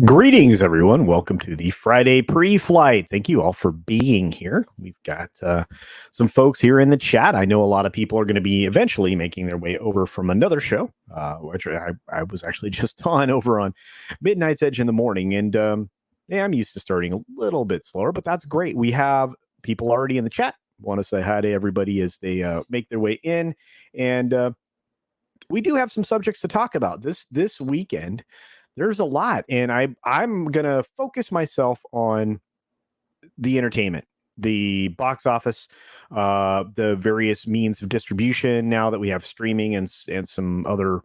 Greetings, everyone. Welcome to the Friday pre-flight. Thank you all for being here. We've got some folks here in the chat. I know a lot of people are going to be eventually making their way over from another show, which I was actually just over on Midnight's Edge in the morning. And yeah, I'm used to starting a little bit slower, but that's great. We have people already in the chat. Want to say hi to everybody as they make their way in. And we do have some subjects to talk about this weekend. There's a lot, and I'm gonna focus myself on the entertainment, the box office, the various means of distribution. Now that we have streaming and some other,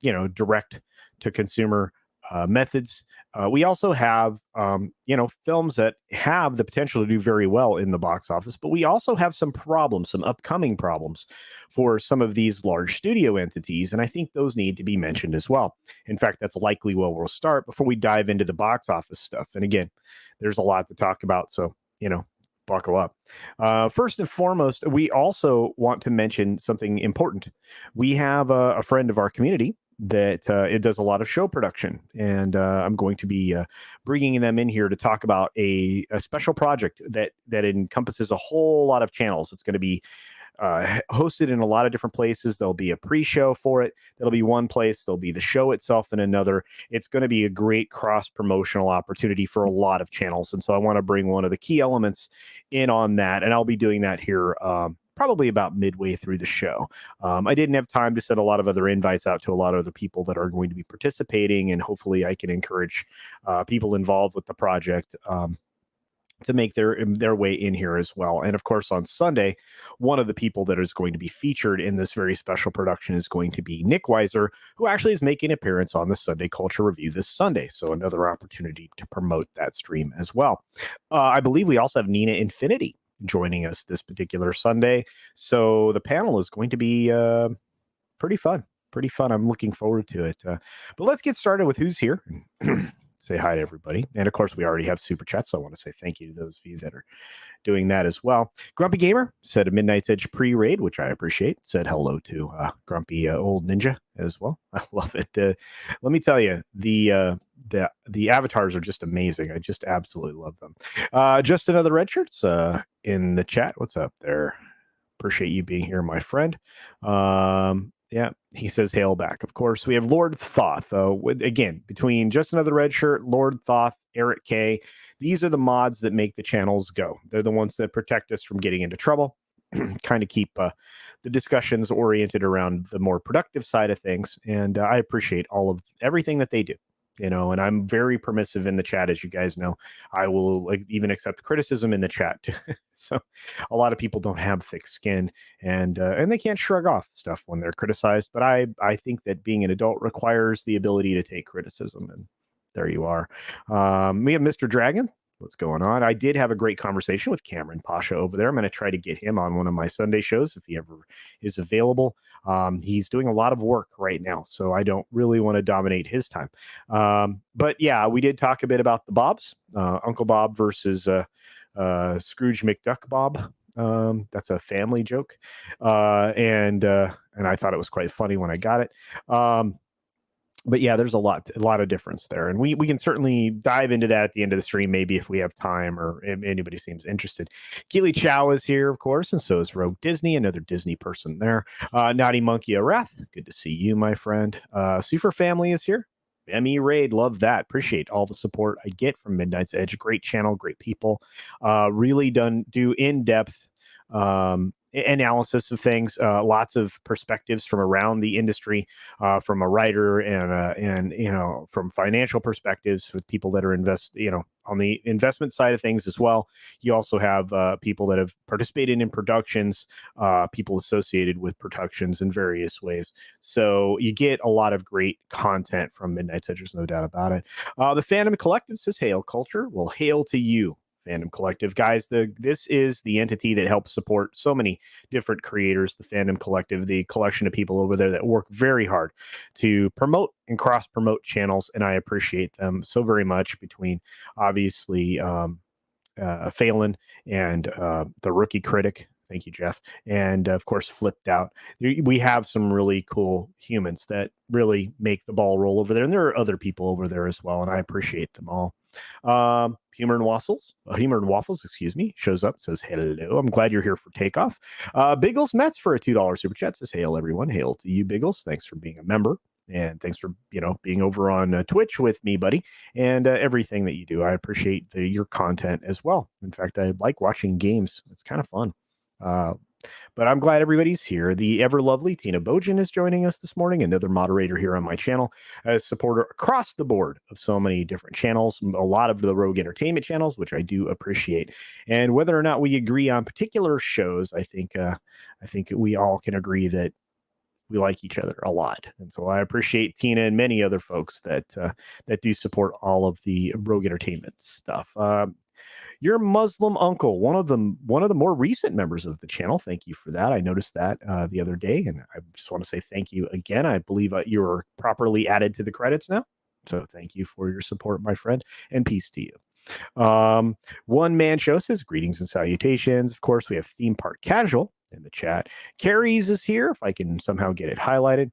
direct to consumer methods, we also have films that have the potential to do very well in the box office, but we also have some problems, some upcoming problems for some of these large studio entities, and I think those need to be mentioned as well. In fact, that's likely where we'll start before we dive into the box office stuff. And again, there's a lot to talk about, so buckle up. First and foremost, we also want to mention something important. We have a friend of our community that it does a lot of show production, and I'm going to be bringing them in here to talk about a special project that encompasses a whole lot of channels. It's going to be hosted in a lot of different places. There'll be a pre-show for it. There'll be one place. There'll be the show itself in another. It's going to be a great cross-promotional opportunity for a lot of channels. And so I want to bring one of the key elements in on that. And I'll be doing that here probably about midway through the show. I didn't have time to send a lot of other invites out to a lot of other people that are going to be participating. And hopefully I can encourage people involved with the project to make their way in here as well. And of course, on Sunday, one of the people that is going to be featured in this very special production is going to be Nick Weiser, who actually is making an appearance on the Sunday Culture Review this Sunday. So another opportunity to promote that stream as well. I believe we also have Nina Infinity joining us this particular Sunday. So the panel is going to be pretty fun. I'm looking forward to it. But let's get started with who's here. Say hi to everybody. And of course, we already have super chats, so I want to say thank you to those of you that are doing that as well. Grumpy Gamer said a Midnight's Edge pre-raid, which I appreciate. Said hello to Grumpy Old Ninja as well. I love it. Let me tell you, the avatars are just amazing. I just absolutely love them. Just another red shirts in the chat. What's up there? Appreciate you being here, my friend. Yeah, he says hail back. Of course, we have Lord Thoth. Again, between Just Another Red Shirt, Lord Thoth, Eric K, these are the mods that make the channels go. They're the ones that protect us from getting into trouble, kind of keep the discussions oriented around the more productive side of things. And I appreciate everything that they do. And I'm very permissive in the chat, as you guys know. I will even accept criticism in the chat. So a lot of people don't have thick skin and they can't shrug off stuff when they're criticized. But I think that being an adult requires the ability to take criticism. And there you are. We have Mr. Dragon. What's going on? I did have a great conversation with Cameron Pasha over there. I'm going to try to get him on one of my Sunday shows if he ever is available. He's doing a lot of work right now, so I don't really want to dominate his time. But yeah, we did talk a bit about the Bobs, Uncle Bob versus Scrooge McDuck Bob. That's a family joke, and I thought it was quite funny when I got it. But yeah, there's a lot of difference there. And we can certainly dive into that at the end of the stream, maybe if we have time or if anybody seems interested. Keely Chow is here, of course, and so is Rogue Disney, another Disney person there. Naughty Monkey Arath, good to see you, my friend. Super Family is here. ME Raid, love that. Appreciate all the support I get from Midnight's Edge. Great channel, great people. Really do in-depth analysis of things, lots of perspectives from around the industry, from a writer and from financial perspectives with people that are on the investment side of things as well. You also have people that have participated in productions, people associated with productions in various ways. So you get a lot of great content from Midnight's Edge, there's no doubt about it. The Fandom Collective says, hail culture. Well, hail to you, Fandom Collective. Guys, this is the entity that helps support so many different creators, the Fandom Collective, the collection of people over there that work very hard to promote and cross-promote channels, and I appreciate them so very much, between obviously Phelan and the Rookie Critic. Thank you, Jeff. And of course, Flipped Out. We have some really cool humans that really make the ball roll over there. And there are other people over there as well. And I appreciate them all. Humor and Waffles, excuse me, shows up, says hello. I'm glad you're here for takeoff. Biggles Mets for a $2 super chat says, hail everyone. Hail to you, Biggles. Thanks for being a member. And thanks for, being over on Twitch with me, buddy, and everything that you do. I appreciate your content as well. In fact, I like watching games. It's kind of fun. But I'm glad everybody's here. The ever lovely Tina Bojan is joining us this morning, another moderator here on my channel, a supporter across the board of so many different channels, a lot of the Rogue Entertainment channels, which I do appreciate. And whether or not we agree on particular shows, I think we all can agree that we like each other a lot. And so I appreciate Tina and many other folks that do support all of the Rogue Entertainment stuff. Your Muslim uncle, one of the more recent members of the channel. Thank you for that. I noticed that the other day, and I just want to say thank you again. I believe you're properly added to the credits now. So thank you for your support, my friend, and peace to you. One Man Show says, greetings and salutations. Of course, we have Theme Park Casual in the chat. Carrie's is here, if I can somehow get it highlighted.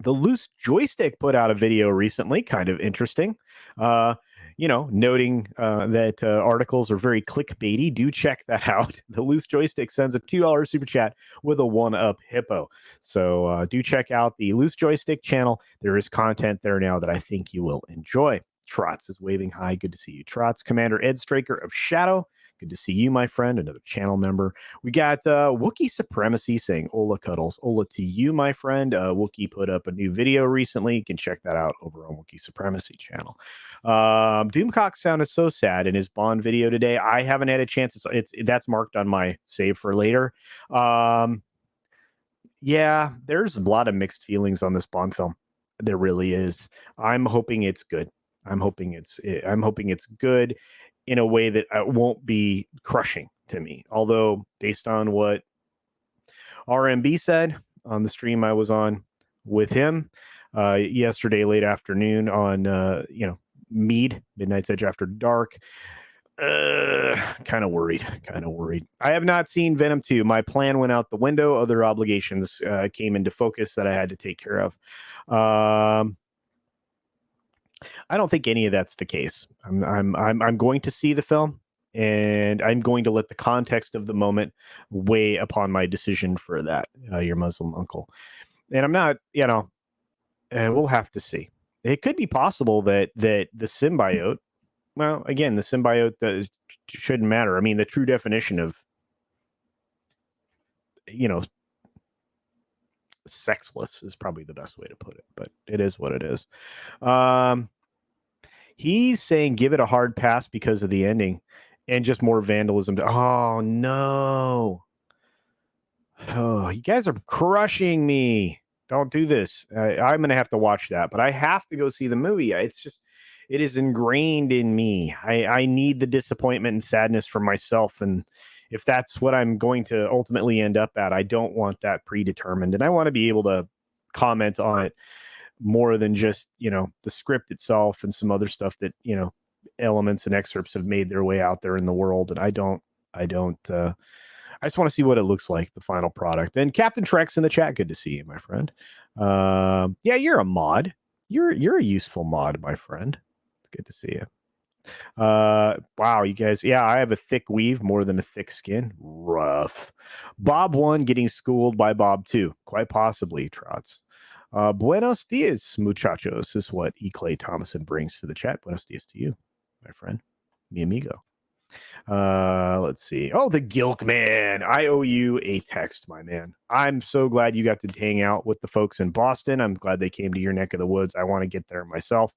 The Loose Joystick put out a video recently, kind of interesting. Noting that articles are very clickbaity. Do check that out. The Loose Joystick sends a $2 super chat with a 1-up hippo. So do check out the Loose Joystick channel. There is content there now that I think you will enjoy. Trots is waving hi. Good to see you, Trots. Commander Ed Straker of Shadow. Good to see you, my friend, another channel member. We got Wookiee Supremacy saying Ola Cuddles. Ola to you, my friend. Wookiee put up a new video recently. You can check that out over on Wookiee Supremacy channel. Doomcock sounded so sad in his Bond video today. I haven't had a chance. That's marked on my save for later. Yeah, there's a lot of mixed feelings on this Bond film. There really is. I'm hoping it's good. I'm hoping it's good in a way that won't be crushing to me. Although, based on what RMB said on the stream I was on with him yesterday late afternoon on Midnight's Edge After Dark, kind of worried. I have not seen Venom 2. My plan went out the window. Other obligations came into focus that I had to take care of. I don't think any of that's the case. I'm going to see the film, and I'm going to let the context of the moment weigh upon my decision for that. Your Muslim uncle, and I'm not. We'll have to see. It could be possible that the symbiote. Well, again, the symbiote shouldn't matter. I mean, the true definition of sexless is probably the best way to put it, but it is what it is. He's saying give it a hard pass because of the ending and just more vandalism. Oh, no. Oh, you guys are crushing me. Don't do this. I'm going to have to watch that, but I have to go see the movie. It is ingrained in me. I need the disappointment and sadness for myself. And if that's what I'm going to ultimately end up at, I don't want that predetermined. And I want to be able to comment on it more than just, the script itself and some other stuff that, elements and excerpts have made their way out there in the world. And I just want to see what it looks like, the final product. And Captain Trek's in the chat. Good to see you, my friend. Yeah, you're a mod. You're a useful mod, my friend. It's good to see you. Wow, you guys. Yeah, I have a thick weave more than a thick skin. Rough. Bob 1 getting schooled by Bob 2. Quite possibly, Trots. Buenos dias, muchachos, is what E. Clay Thomason brings to the chat. Buenos dias to you, my friend. Mi amigo. Let's see. Oh, the Gilk man. I owe you a text, my man. I'm so glad you got to hang out with the folks in Boston. I'm glad they came to your neck of the woods. I want to get there myself.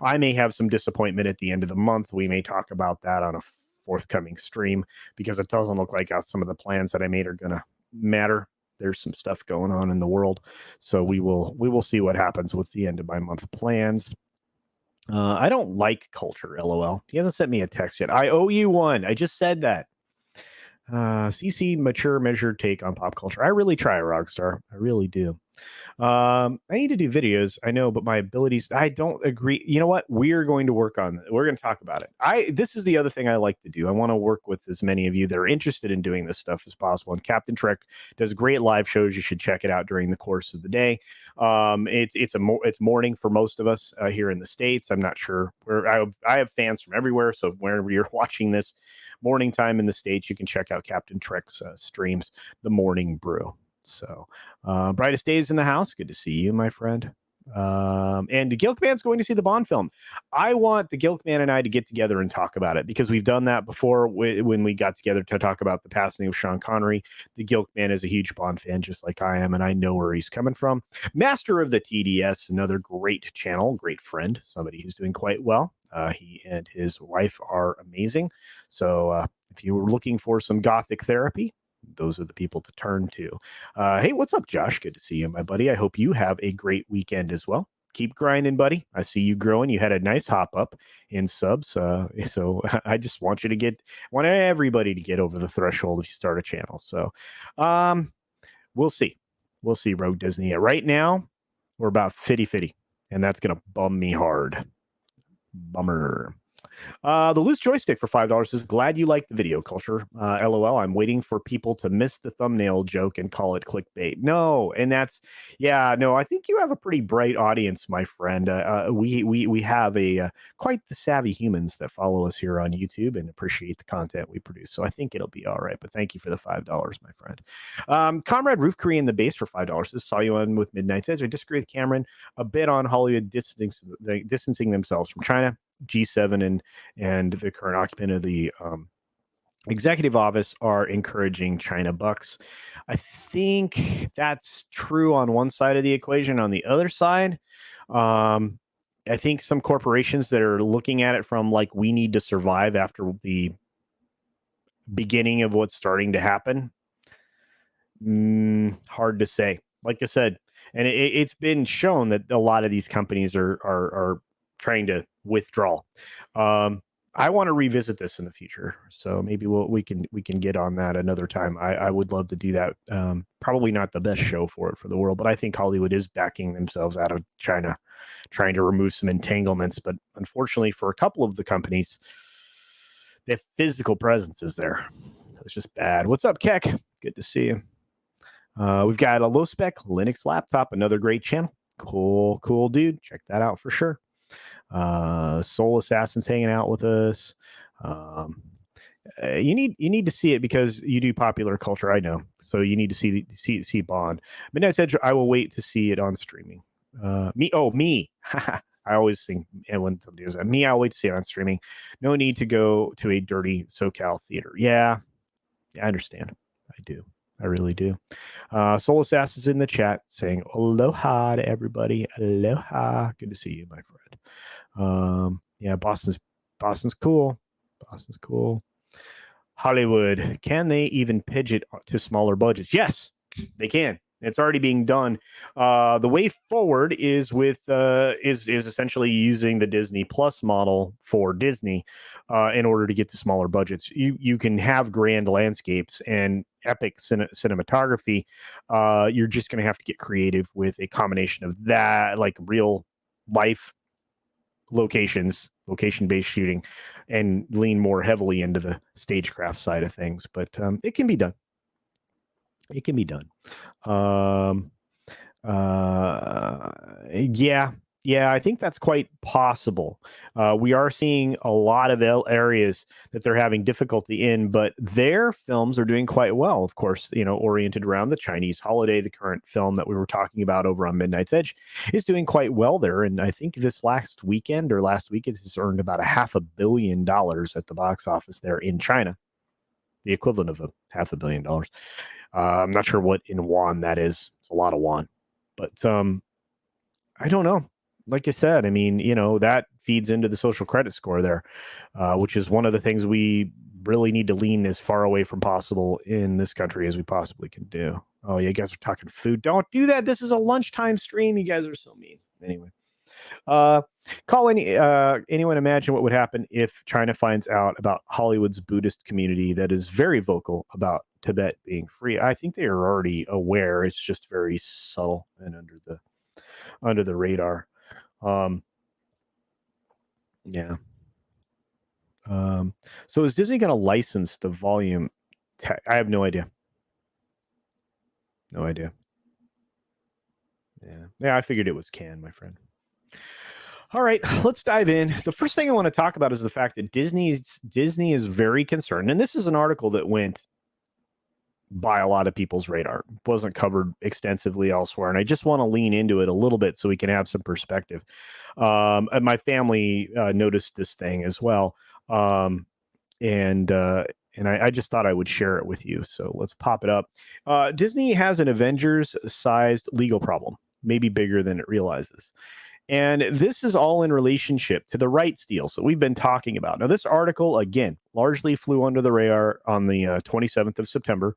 I may have some disappointment at the end of the month. We may talk about that on a forthcoming stream because it doesn't look like some of the plans that I made are going to matter. There's some stuff going on in the world. So we will see what happens with the end of my month plans. I don't like culture, LOL. He hasn't sent me a text yet. I owe you one. I just said that. CC, mature, measured take on pop culture. I really try, Rockstar. I really do. I need to do videos. I know, but my abilities, I don't agree. You know what? We're going to work on it. We're going to talk about it. This is the other thing I like to do. I want to work with as many of you that are interested in doing this stuff as possible. And Captain Trek does great live shows. You should check it out during the course of the day. It's morning for most of us here in the States. I'm not sure where I have fans from everywhere. So wherever you're watching this morning time in the States, you can check out Captain Trek's streams, The Morning Brew. So, brightest days in the house. Good to see you, my friend. And the Gilkman's going to see the Bond film. I want the Gilkman and I to get together and talk about it because we've done that before when we got together to talk about the passing of Sean Connery. The Gilkman is a huge Bond fan, just like I am, and I know where he's coming from. Master of the TDS, another great channel, great friend, somebody who's doing quite well. He and his wife are amazing. So if you were looking for some gothic therapy, those are the people to turn to. Hey, what's up, Josh? Good to see you, my buddy. I hope you have a great weekend as well. Keep grinding, buddy. I see you growing. You had a nice hop up in subs. So I just want everybody to get over the threshold if you start a channel. So we'll see. We'll see, Rogue Disney. Right now, we're about 50-50, and that's going to bum me hard. Bummer. The loose joystick for $5 is glad you like the video, Culture. LOL. I'm waiting for people to miss the thumbnail joke and call it clickbait. No, and I think you have a pretty bright audience, my friend. We have quite the savvy humans that follow us here on YouTube and appreciate the content we produce. So I think it'll be all right. But thank you for the $5, my friend. Comrade Roof Korean the base for $5. This saw you on with Midnight's Edge. I disagree with Cameron a bit on Hollywood distancing themselves from China. G7 and the current occupant of the executive office are encouraging China bucks. I think that's true on one side of the equation. On the other side, I think some corporations that are looking at it from like, we need to survive after the beginning of what's starting to happen. Hard to say. Like I said, and it's been shown that a lot of these companies are trying to withdraw. I want to revisit this in the future, so maybe we can get on that another time. I would love to do that. Probably not the best show for the world, but I think Hollywood is backing themselves out of China, trying to remove some entanglements. But unfortunately, for a couple of the companies, their physical presence is there. It's just bad. What's up, Keck? Good to see you. We've got a low spec Linux laptop, another great channel. Cool dude. Check that out for sure. Soul Assassin's hanging out with us. You need to see it because you do popular culture, I know. So you need to see Bond. Midnight's Edge, I will wait to see it on streaming. Me. I always think, and when somebody does that, I'll wait to see it on streaming. No need to go to a dirty SoCal theater. Yeah, I understand. I do. I really do. Soul Assassin's in the chat saying aloha to everybody. Aloha. Good to see you, my friend. Yeah, Boston's cool. Boston's cool. Hollywood, can they even pitch it to smaller budgets? Yes, they can. It's already being done. The way forward is with is essentially using the Disney Plus model for Disney in order to get to smaller budgets. You can have grand landscapes and epic cinematography. You're just going to have to get creative with a combination of that, like real life location-based shooting, and lean more heavily into the stagecraft side of things. But it can be done. It can be done. Yeah, I think that's quite possible. We are seeing a lot of areas that they're having difficulty in, but their films are doing quite well. Of course, oriented around the Chinese holiday. The current film that we were talking about over on Midnight's Edge is doing quite well there. And I think this last week it has earned about $500 million at the box office there in China, the equivalent of $500 million. I'm not sure what in yuan that is. It's a lot of yuan, but I don't know. Like I said, I mean, that feeds into the social credit score there, which is one of the things we really need to lean as far away from possible in this country as we possibly can do. Oh, you guys are talking food. Don't do that. This is a lunchtime stream. You guys are so mean. Anyway. Uh, anyone imagine what would happen if China finds out about Hollywood's Buddhist community that is very vocal about Tibet being free? I think they are already aware. It's just very subtle and under the radar. Um, yeah. Um, so is Disney going to license the volume? I have no idea. No idea. Yeah, I figured it was Can, my friend. All right, let's dive in. The first thing I want to talk about is the fact that Disney is very concerned, and this is an article that went by a lot of people's radar, wasn't covered extensively elsewhere, and I just want to lean into it a little bit so we can have some perspective. And my family noticed this thing as well, and I just thought I would share it with you. So let's pop it up. Disney has an Avengers-sized legal problem, maybe bigger than it realizes. And this is all in relationship to the rights deals that we've been talking about. Now, this article, again, largely flew under the radar on the 27th of September,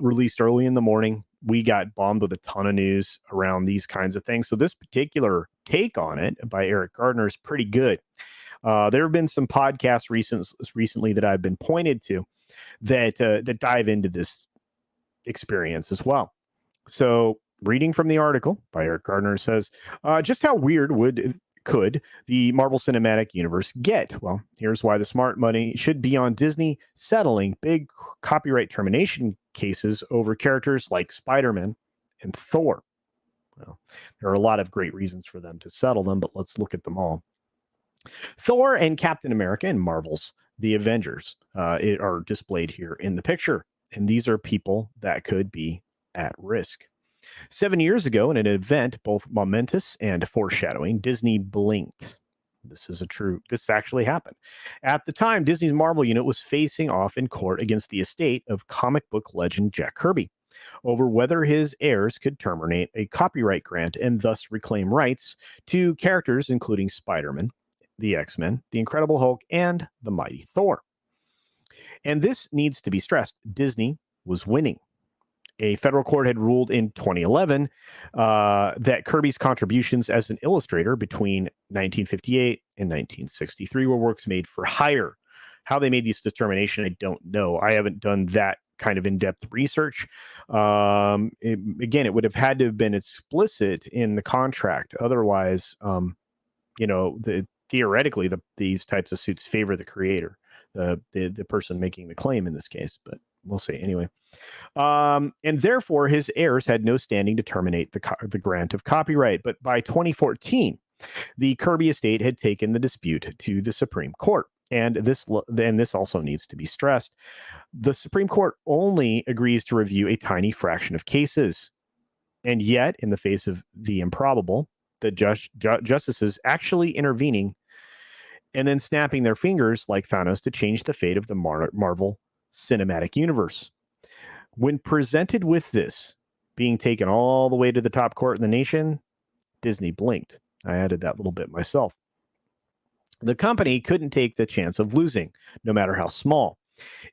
released early in the morning. We got bombed with a ton of news around these kinds of things. So this particular take on it by Eric Gardner is pretty good. There have been some podcasts recently that I've been pointed to that dive into this experience as well. So reading from the article by Eric Gardner says, just how weird could the Marvel Cinematic Universe get? Well, here's why the smart money should be on Disney settling big copyright termination cases over characters like Spider-Man and Thor. Well, there are a lot of great reasons for them to settle them, but let's look at them all. Thor and Captain America and Marvel's The Avengers are displayed here in the picture. And these are people that could be at risk. 7 years ago, in an event both momentous and foreshadowing, Disney blinked. This actually happened. At the time, Disney's Marvel unit was facing off in court against the estate of comic book legend Jack Kirby over whether his heirs could terminate a copyright grant and thus reclaim rights to characters including Spider-Man, the X-Men, the Incredible Hulk, and the Mighty Thor. And this needs to be stressed. Disney was winning. A federal court had ruled in 2011 that Kirby's contributions as an illustrator between 1958 and 1963 were works made for hire. How they made this determination, I don't know. I haven't done that kind of in-depth research. It would have had to have been explicit in the contract. Otherwise, theoretically, these types of suits favor the creator, the person making the claim in this case. But we'll see anyway. And therefore, his heirs had no standing to terminate the grant of copyright. But by 2014, the Kirby estate had taken the dispute to the Supreme Court. And this also needs to be stressed. The Supreme Court only agrees to review a tiny fraction of cases. And yet, in the face of the improbable, the justices actually intervening and then snapping their fingers like Thanos to change the fate of the Marvel Cinematic Universe. When presented with this being taken all the way to the top court in the nation, Disney blinked. I added that little bit myself. The company couldn't take the chance of losing, no matter how small.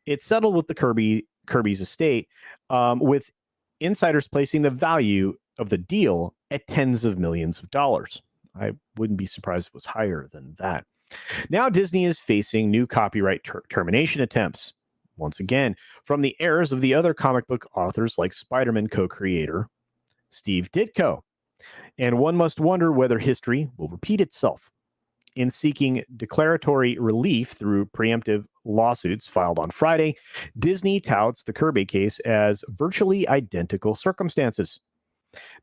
It settled with the Kirby's estate, with insiders placing the value of the deal at tens of millions of dollars. I wouldn't be surprised if it was higher than that. Now Disney is facing new copyright termination attempts, once again, from the heirs of the other comic book authors like Spider-Man co-creator Steve Ditko. And one must wonder whether history will repeat itself. In seeking declaratory relief through preemptive lawsuits filed on Friday, Disney touts the Kirby case as virtually identical circumstances.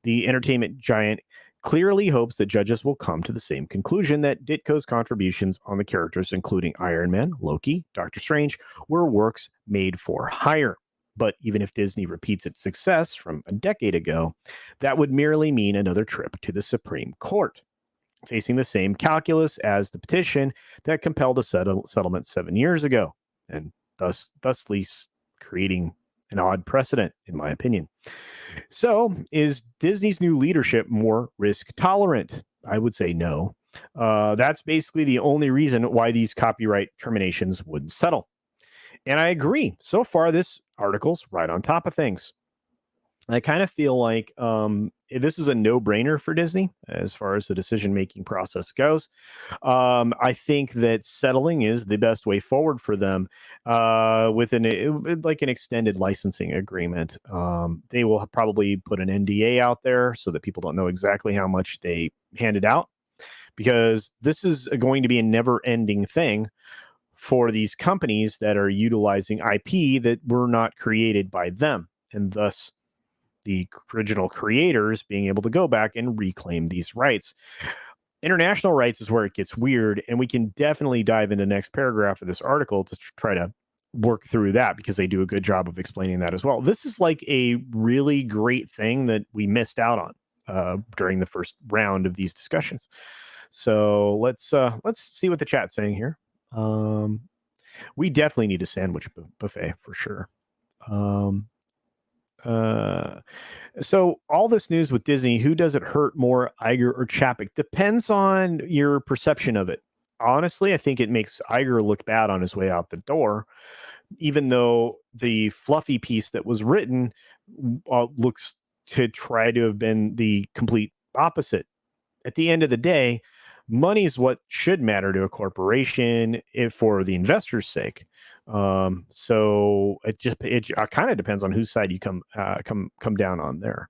The entertainment giant clearly hopes that judges will come to the same conclusion that Ditko's contributions on the characters, including Iron Man, Loki, Doctor Strange, were works made for hire. But even if Disney repeats its success from a decade ago, that would merely mean another trip to the Supreme Court, facing the same calculus as the petition that compelled a settlement 7 years ago, and thusly creating an odd precedent, in my opinion. So, is Disney's new leadership more risk tolerant? I would say no. That's basically the only reason why these copyright terminations wouldn't settle. And I agree. So far, this article's right on top of things. I kind of feel like this is a no-brainer for Disney as far as the decision-making process goes. I think that settling is the best way forward for them with like an extended licensing agreement. They will probably put an NDA out there so that people don't know exactly how much they handed out, because this is going to be a never-ending thing for these companies that are utilizing IP that were not created by them, and thus the original creators being able to go back and reclaim these rights. International rights is where it gets weird, and we can definitely dive into the next paragraph of this article to try to work through that, because they do a good job of explaining that as well. This is like a really great thing that we missed out on during the first round of these discussions. So let's see what the chat's saying here. We definitely need a sandwich buffet for sure. So all this news with Disney, who does it hurt more, Iger or Chapek? Depends on your perception of it. Honestly, I think it makes Iger look bad on his way out the door, even though the fluffy piece that was written looks to try to have been the complete opposite. At the end of the day, money is what should matter to a corporation if for the investor's sake. So it kind of depends on whose side you come down on there.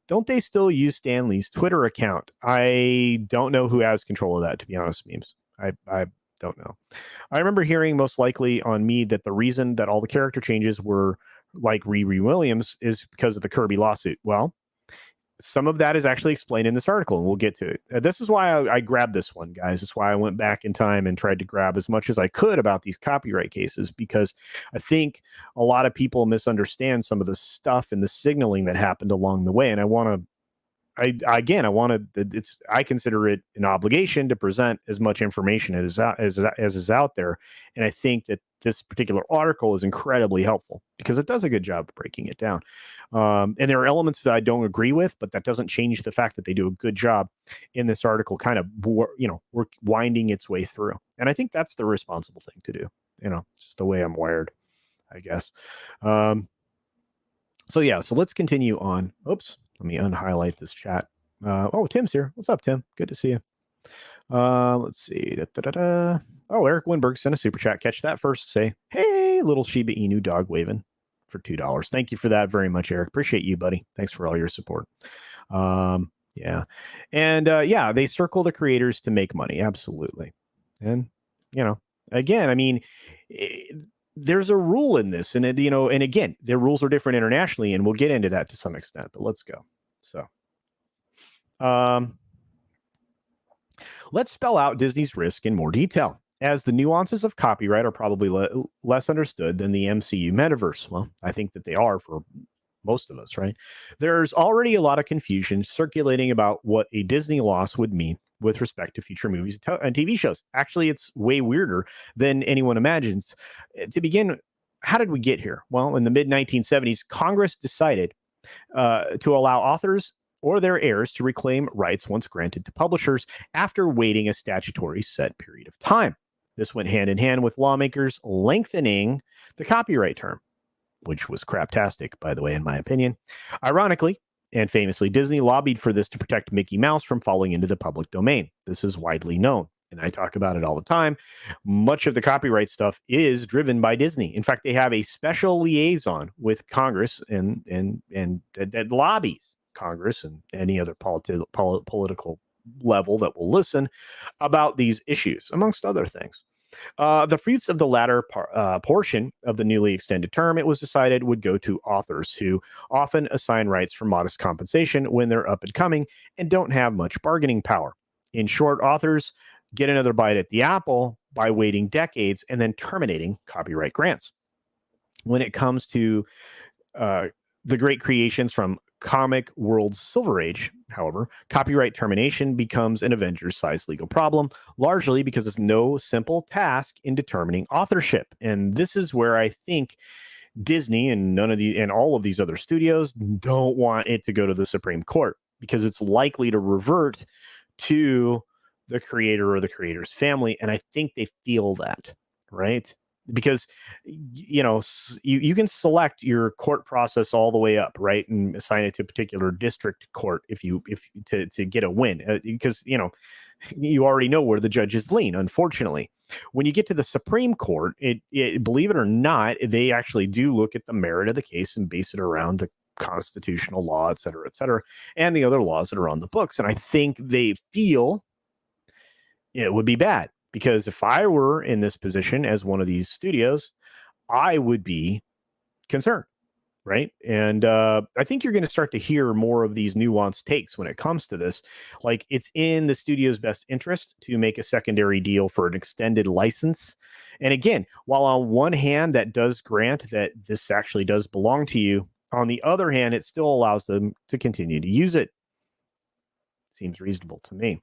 Don't they still use Stanley's Twitter account? I don't know who has control of that, to be honest, memes. I don't know. I remember hearing most likely on me that the reason that all the character changes were like Riri Williams is because of the Kirby lawsuit. Well, some of that is actually explained in this article, and we'll get to it. This is why I grabbed this one, guys. That's why I went back in time and tried to grab as much as I could about these copyright cases, because I think a lot of people misunderstand some of the stuff and the signaling that happened along the way. And I consider it an obligation to present as much information as is out there. And I think that this particular article is incredibly helpful because it does a good job of breaking it down. And there are elements that I don't agree with, but that doesn't change the fact that they do a good job in this article, kind of, we're winding its way through. And I think that's the responsible thing to do. It's just the way I'm wired, I guess. So let's continue on. Oops. Let me unhighlight this chat. Tim's here. What's up, Tim? Good to see you. Let's see. Oh, Eric Winberg sent a super chat. Catch that first. Say, hey, little Shiba Inu dog waving for $2. Thank you for that very much, Eric. Appreciate you, buddy. Thanks for all your support. Yeah. And they circle the creators to make money. Absolutely. And, again, I mean, there's a rule in this, and and again, the rules are different internationally, and we'll get into that to some extent, but let's go. So let's spell out Disney's risk in more detail, as the nuances of copyright are probably less understood than the MCU metaverse. Well, I think that they are for most of us, right? There's already a lot of confusion circulating about what a Disney loss would mean with respect to future movies and TV shows. Actually, it's way weirder than anyone imagines. To begin, how did we get here? Well, in the mid-1970s, Congress decided to allow authors or their heirs to reclaim rights once granted to publishers after waiting a statutory set period of time. This went hand in hand with lawmakers lengthening the copyright term, which was craptastic, by the way, in my opinion. Ironically, and famously, Disney lobbied for this to protect Mickey Mouse from falling into the public domain. This is widely known, and I talk about it all the time. Much of the copyright stuff is driven by Disney. In fact, they have a special liaison with Congress and that lobbies Congress and any other political level that will listen about these issues, amongst other things. The fruits of the latter portion of the newly extended term, it was decided, would go to authors who often assign rights for modest compensation when they're up and coming and don't have much bargaining power. In short, authors get another bite at the apple by waiting decades and then terminating copyright grants. When it comes to the great creations from comic world's Silver Age, however, copyright termination becomes an Avengers-sized legal problem, largely because it's no simple task in determining authorship. And this is where I think Disney and all of these other studios don't want it to go to the Supreme Court, because it's likely to revert to the creator or the creator's family. And I think they feel that, right? because you can select your court process all the way up, right, and assign it to a particular district court if to get a win, because you already know where the judges lean. Unfortunately, when you get to the Supreme Court, believe it or not, they actually do look at the merit of the case and base it around the constitutional law, et cetera, and the other laws that are on the books. And I think they feel it would be bad, because if I were in this position as one of these studios, I would be concerned, right? And I think you're going to start to hear more of these nuanced takes when it comes to this. Like, it's in the studio's best interest to make a secondary deal for an extended license. And again, while on one hand that does grant that this actually does belong to you, on the other hand, it still allows them to continue to use it. Seems reasonable to me.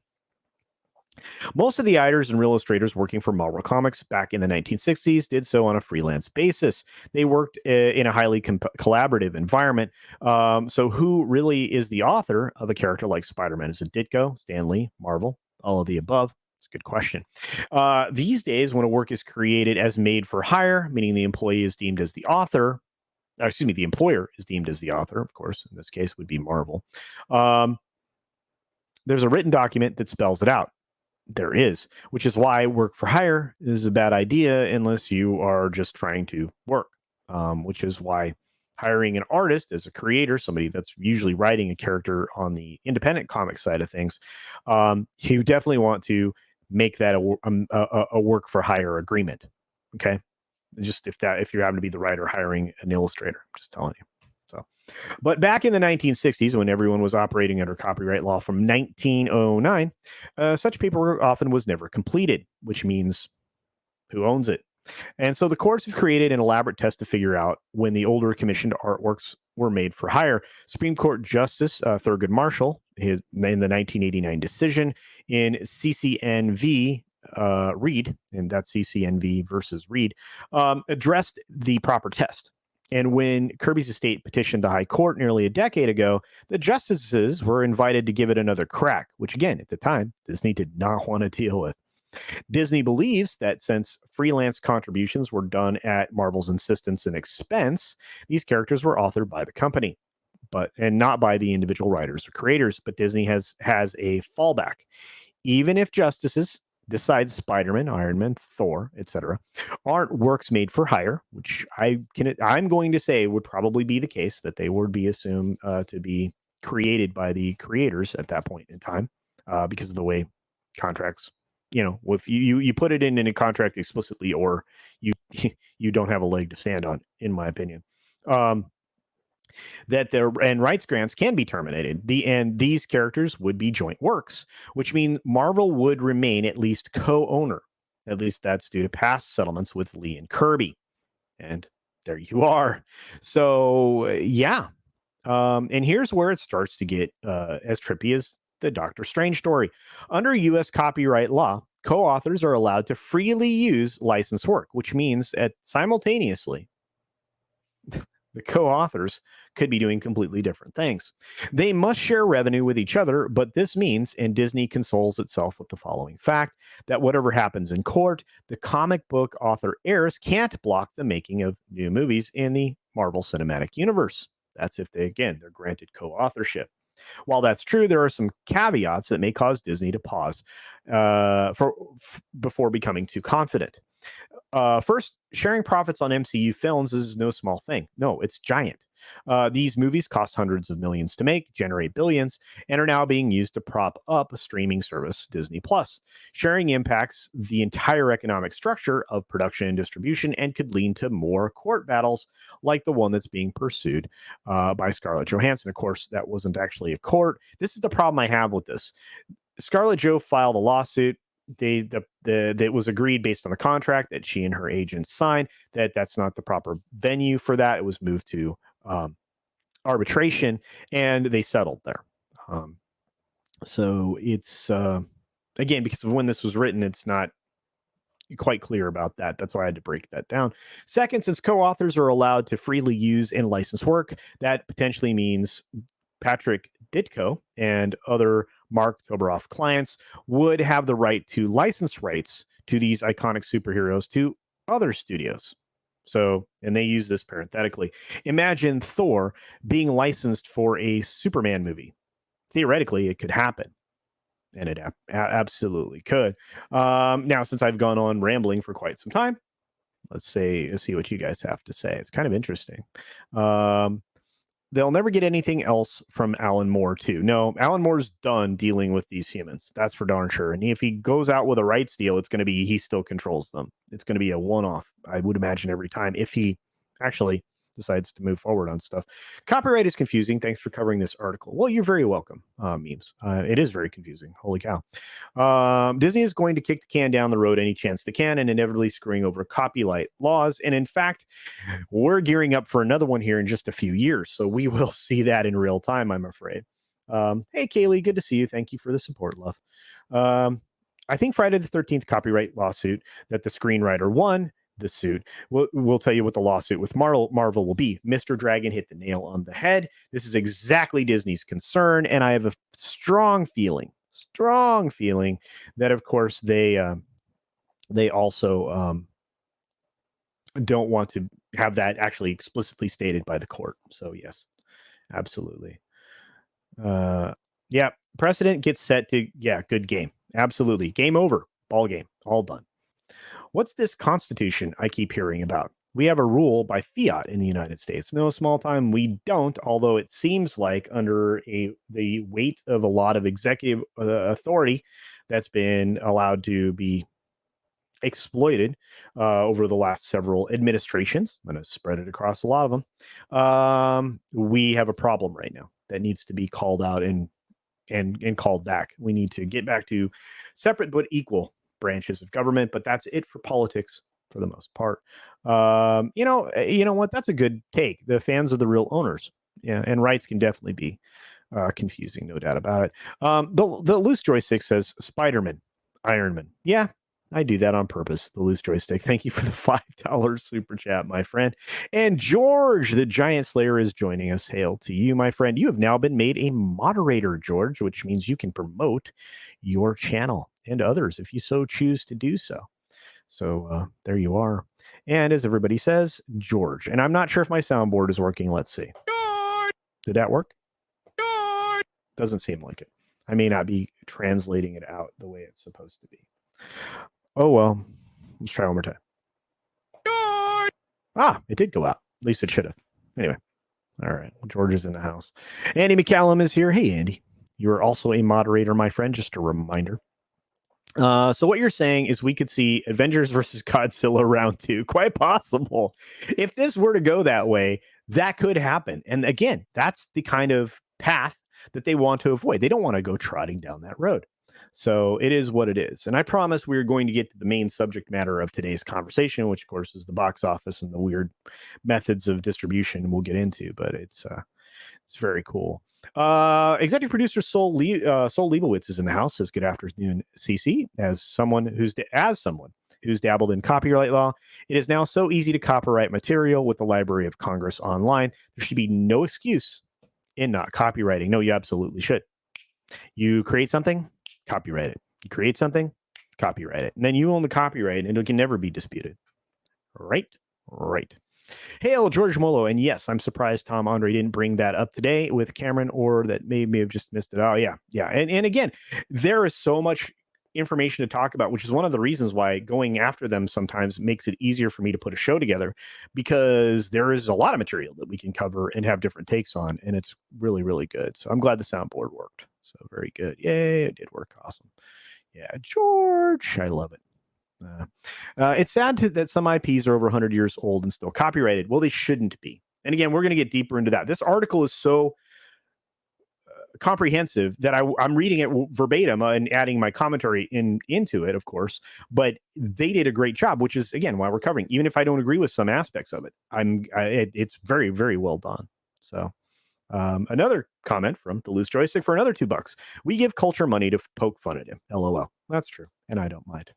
Most of the writers and illustrators working for Marvel Comics back in the 1960s did so on a freelance basis. They worked in a highly collaborative environment. So who really is the author of a character like Spider-Man? Is it Ditko, Stan Lee, Marvel, all of the above? It's a good question. These days, when a work is created as made for hire, meaning the employee is deemed as the author, the employer is deemed as the author, of course, in this case would be Marvel. There's a written document that spells it out. There is, which is why work for hire is a bad idea unless you are just trying to work, which is why hiring an artist as a creator, somebody that's usually writing a character on the independent comic side of things, you definitely want to make that a work for hire agreement. Okay. Just if you happen to be the writer hiring an illustrator, I'm just telling you. So, but back in the 1960s, when everyone was operating under copyright law from 1909, such paperwork often was never completed, which means who owns it? And so the courts have created an elaborate test to figure out when the older commissioned artworks were made for hire. Supreme Court Justice Thurgood Marshall, in the 1989 decision in CCNV Reed, and that's CCNV versus Reed, addressed the proper test. And when Kirby's estate petitioned the High Court nearly a decade ago, the justices were invited to give it another crack, which again, at the time, Disney did not want to deal with. Disney believes that since freelance contributions were done at Marvel's insistence and expense, these characters were authored by the company, and not by the individual writers or creators. But Disney has a fallback. Even if justices decide Spider-Man, Iron Man, Thor, etc., aren't works made for hire, which I'm going to say would probably be the case, that they would be assumed to be created by the creators at that point in time, because of the way contracts, if you put it in a contract explicitly, or you don't have a leg to stand on, in my opinion. That their rights grants can be terminated. And these characters would be joint works, which means Marvel would remain at least co-owner. At least that's due to past settlements with Lee and Kirby. And there you are. So yeah. And here's where it starts to get as trippy as the Doctor Strange story. Under U.S. copyright law, co-authors are allowed to freely use licensed work, which means that simultaneously, the co-authors could be doing completely different things. They must share revenue with each other, but this means, and Disney consoles itself with the following fact, that whatever happens in court, the comic book author heirs can't block the making of new movies in the Marvel Cinematic Universe. That's if they're granted co-authorship. While that's true, there are some caveats that may cause Disney to pause before becoming too confident. First, sharing profits on MCU films is no small thing. No, it's giant. These movies cost hundreds of millions to make, generate billions, and are now being used to prop up a streaming service, Disney Plus. Sharing impacts the entire economic structure of production and distribution, and could lead to more court battles like the one that's being pursued by Scarlett Johansson. Of course, that wasn't actually a court. This is the problem I have with this. Scarlett Jo filed a lawsuit. That was agreed based on the contract that she and her agent signed, that's not the proper venue for that. It was moved to arbitration, and they settled there. So it's again, because of when this was written, it's not quite clear about that. That's why I had to break that down. Second, since co-authors are allowed to freely use and license work, that potentially means Patrick Ditko and other Mark Toberoff clients would have the right to license rights to these iconic superheroes to other studios. So, and they use this parenthetically. Imagine Thor being licensed for a Superman movie. Theoretically, it could happen. And it absolutely could. Now, since I've gone on rambling for quite some time, let's see what you guys have to say. It's kind of interesting. They'll never get anything else from Alan Moore, too. No, Alan Moore's done dealing with these humans. That's for darn sure. And if he goes out with a rights deal, it's going to be he still controls them. It's going to be a one-off, I would imagine, every time, if he actually decides to move forward on stuff. Copyright is confusing. Thanks for covering this article. Well, you're very welcome, memes. It is very confusing. Holy cow. Disney is going to kick the can down the road any chance they can and inevitably screwing over copyright laws. And in fact, we're gearing up for another one here in just a few years. So we will see that in real time, I'm afraid. Hey, Kaylee, good to see you. Thank you for the support, love. I think Friday the 13th copyright lawsuit that the screenwriter won the suit. We'll tell you what the lawsuit with Marvel will be. Mr. Dragon hit the nail on the head. This is exactly Disney's concern. And I have a strong feeling that, of course, they also don't want to have that actually explicitly stated by the court. So yes, absolutely. Yeah, precedent gets set to, good game. Absolutely. Game over. Ball game. All done. What's this constitution I keep hearing about? We have a rule by fiat in the United States. No, small time, we don't, although it seems like under the weight of a lot of executive authority that's been allowed to be exploited over the last several administrations. I'm going to spread it across a lot of them. We have a problem right now that needs to be called out and called back. We need to get back to separate but equal branches of government, but that's it for politics for the most part. You know what? That's a good take. The fans of the real owners, and rights can definitely be confusing, no doubt about it. The loose joystick says Spider-Man, Iron Man. Yeah, I do that on purpose. The loose joystick. Thank you for the $5 super chat, my friend. And George, the Giant Slayer, is joining us. Hail to you, my friend. You have now been made a moderator, George, which means you can promote your channel and others if you so choose to do so. So there you are. And as everybody says, George. And I'm not sure if my soundboard is working. Let's see. Did that work? Doesn't seem like it. I may not be translating it out the way it's supposed to be. Oh, well, let's try one more time. It did go out. At least it should have. Anyway. All right. George is in the house. Andy McCallum is here. Hey, Andy. You are also a moderator, my friend. Just a reminder. So what you're saying is we could see Avengers versus Godzilla round 2. Quite possible. If this were to go that way, that could happen. And again, that's the kind of path that they want to avoid. They don't want to go trotting down that road. So it is what it is. And I promise we're going to get to the main subject matter of today's conversation, which of course is the box office and the weird methods of distribution we'll get into, but it's very cool. Executive producer Sol Leibowitz is in the house. Says good afternoon, CC. As someone who's dabbled in copyright law, it is now so easy to copyright material with the Library of Congress online. There should be no excuse in not copywriting. No, you absolutely should. You create something, copyright it. You create something, copyright it. And then you own the copyright and it can never be disputed. Right. Hail, George Molo. And yes, I'm surprised Tom Andre didn't bring that up today with Cameron, or that may have just missed it. Oh, yeah. And again, there is so much information to talk about, which is one of the reasons why going after them sometimes makes it easier for me to put a show together, because there is a lot of material that we can cover and have different takes on, and it's really, really good. So I'm glad the soundboard worked. So very good. Yay, it did work. Awesome. Yeah, George, I love it. It's sad that some IPs are over 100 years old and still copyrighted. Well, they shouldn't be. And again, we're going to get deeper into that. This article is so comprehensive that I'm reading it verbatim and adding my commentary into it, of course. But they did a great job, which is, again, why we're covering. Even if I don't agree with some aspects of it, it's very, very well done. So another comment from the Loose Joystick for another $2. We give culture money to poke fun at him. LOL. That's true. And I don't mind.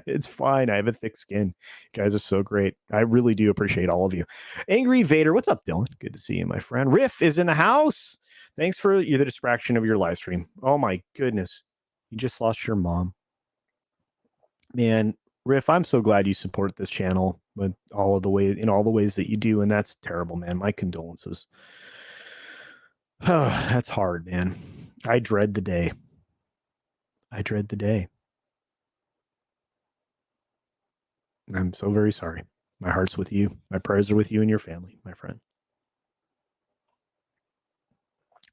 It's fine. I have a thick skin. You guys are so great. I really do appreciate all of you. Angry Vader. What's up, Dylan? Good to see you, my friend. Riff is in the house. Thanks for the distraction of your live stream. Oh my goodness. You just lost your mom. Man, Riff, I'm so glad you support this channel with all the ways that you do, and that's terrible, man. My condolences. That's hard, man. I dread the day. I dread the day. I'm so very sorry. My heart's with you. My prayers are with you and your family, my friend.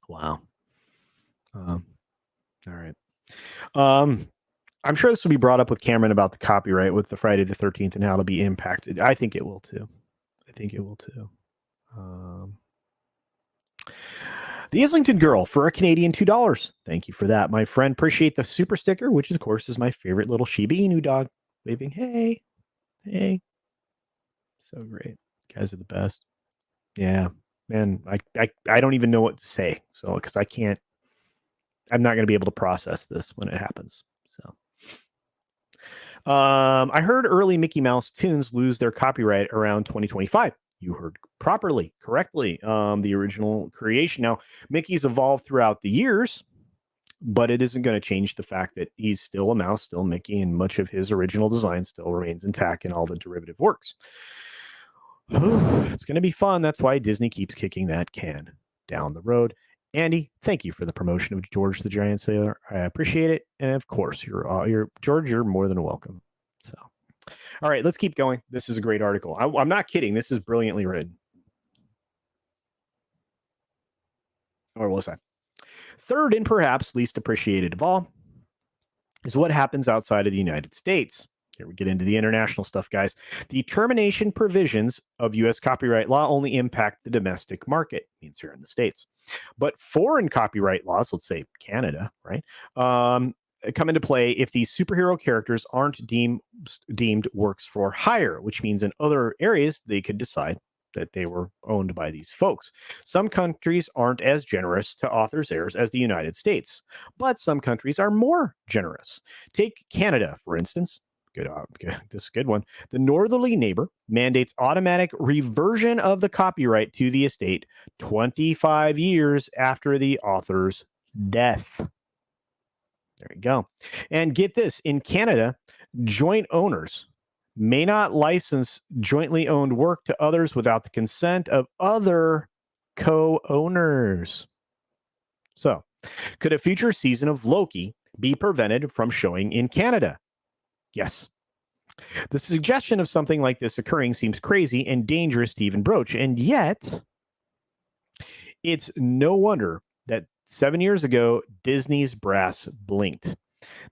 Wow. All right. I'm sure this will be brought up with Cameron about the copyright with the Friday the 13th and how it'll be impacted. I think it will too. The Islington Girl for a Canadian $2. Thank you for that, my friend. Appreciate the super sticker, which of course is my favorite little Shiba Inu dog waving. Hey, hey. So great. You guys are the best. Yeah, man. I don't even know what to say. So because I'm not going to be able to process this when it happens. So. I heard early Mickey Mouse tunes lose their copyright around 2025. You heard correctly. The original creation. Now, Mickey's evolved throughout the years, but it isn't going to change the fact that he's still a mouse, still Mickey, and much of his original design still remains intact in all the derivative works. It's going to be fun. That's why Disney keeps kicking that can down the road. Andy, thank you for the promotion of George the Giant Sailor. I appreciate it, and of course, you're George. You're more than welcome. So, all right, let's keep going. This is a great article. I'm not kidding. This is brilliantly written. Or was I? Third, and perhaps least appreciated of all, is what happens outside of the United States. Here we get into the international stuff, guys. The termination provisions of U.S. copyright law only impact the domestic market, means here in the States. But foreign copyright laws, let's say Canada, right, come into play if these superhero characters aren't deemed works for hire, which means in other areas they could decide that they were owned by these folks. Some countries aren't as generous to authors' heirs as the United States, but some countries are more generous. Take Canada, for instance. This is a good one. The northerly neighbor mandates automatic reversion of the copyright to the estate 25 years after the author's death. There you go. And get this, in Canada, joint owners may not license jointly owned work to others without the consent of other co-owners. So, could a future season of Loki be prevented from showing in Canada? Yes. The suggestion of something like this occurring seems crazy and dangerous to even broach, and yet it's no wonder that 7 years ago, Disney's brass blinked.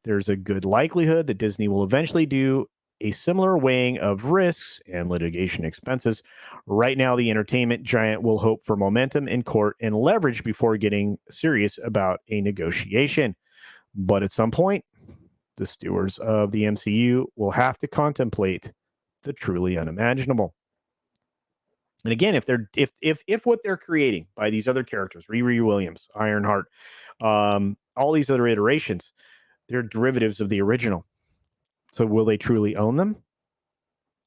There's a good likelihood that Disney will eventually do a similar weighing of risks and litigation expenses. Right now, the entertainment giant will hope for momentum in court and leverage before getting serious about a negotiation. But at some point, the stewards of the MCU will have to contemplate the truly unimaginable. And again, if what they're creating by these other characters, Riri Williams, Ironheart, all these other iterations, they're derivatives of the original. So will they truly own them?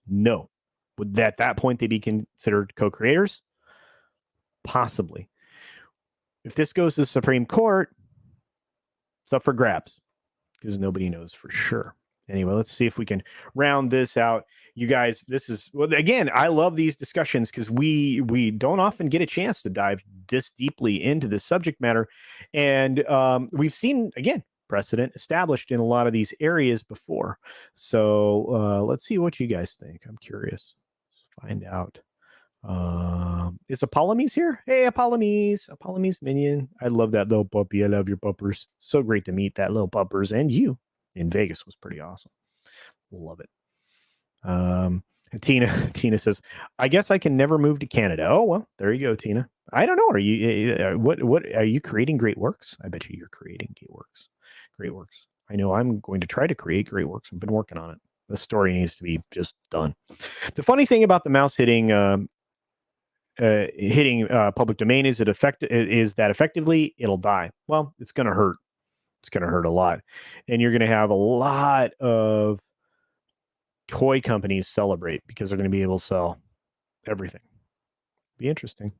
No. Would at that point they be considered co-creators? Possibly. If this goes to the Supreme Court, it's up for grabs because nobody knows for sure. Anyway, let's see if we can round this out. You guys, this is, well, again, I love these discussions because we don't often get a chance to dive this deeply into this subject matter. And we've seen, again, precedent established in a lot of these areas before. So let's see what you guys think. I'm curious. Let's find out. Is Apollomies here? Hey, Apollomies minion. I love that little puppy. I love your puppers. So great to meet that little puppers, and you in Vegas was pretty awesome. Love it. Tina says, I guess I can never move to Canada. Oh, well, there you go, Tina. I don't know. Are you what are you creating great works? I bet you're creating great works. I know I'm going to try to create great works. I've been working on it. The story needs to be just done. The funny thing about the mouse hitting public domain is that effectively it'll die. Well, it's going to hurt. It's going to hurt a lot, and you're going to have a lot of toy companies celebrate because they're going to be able to sell everything. Be interesting.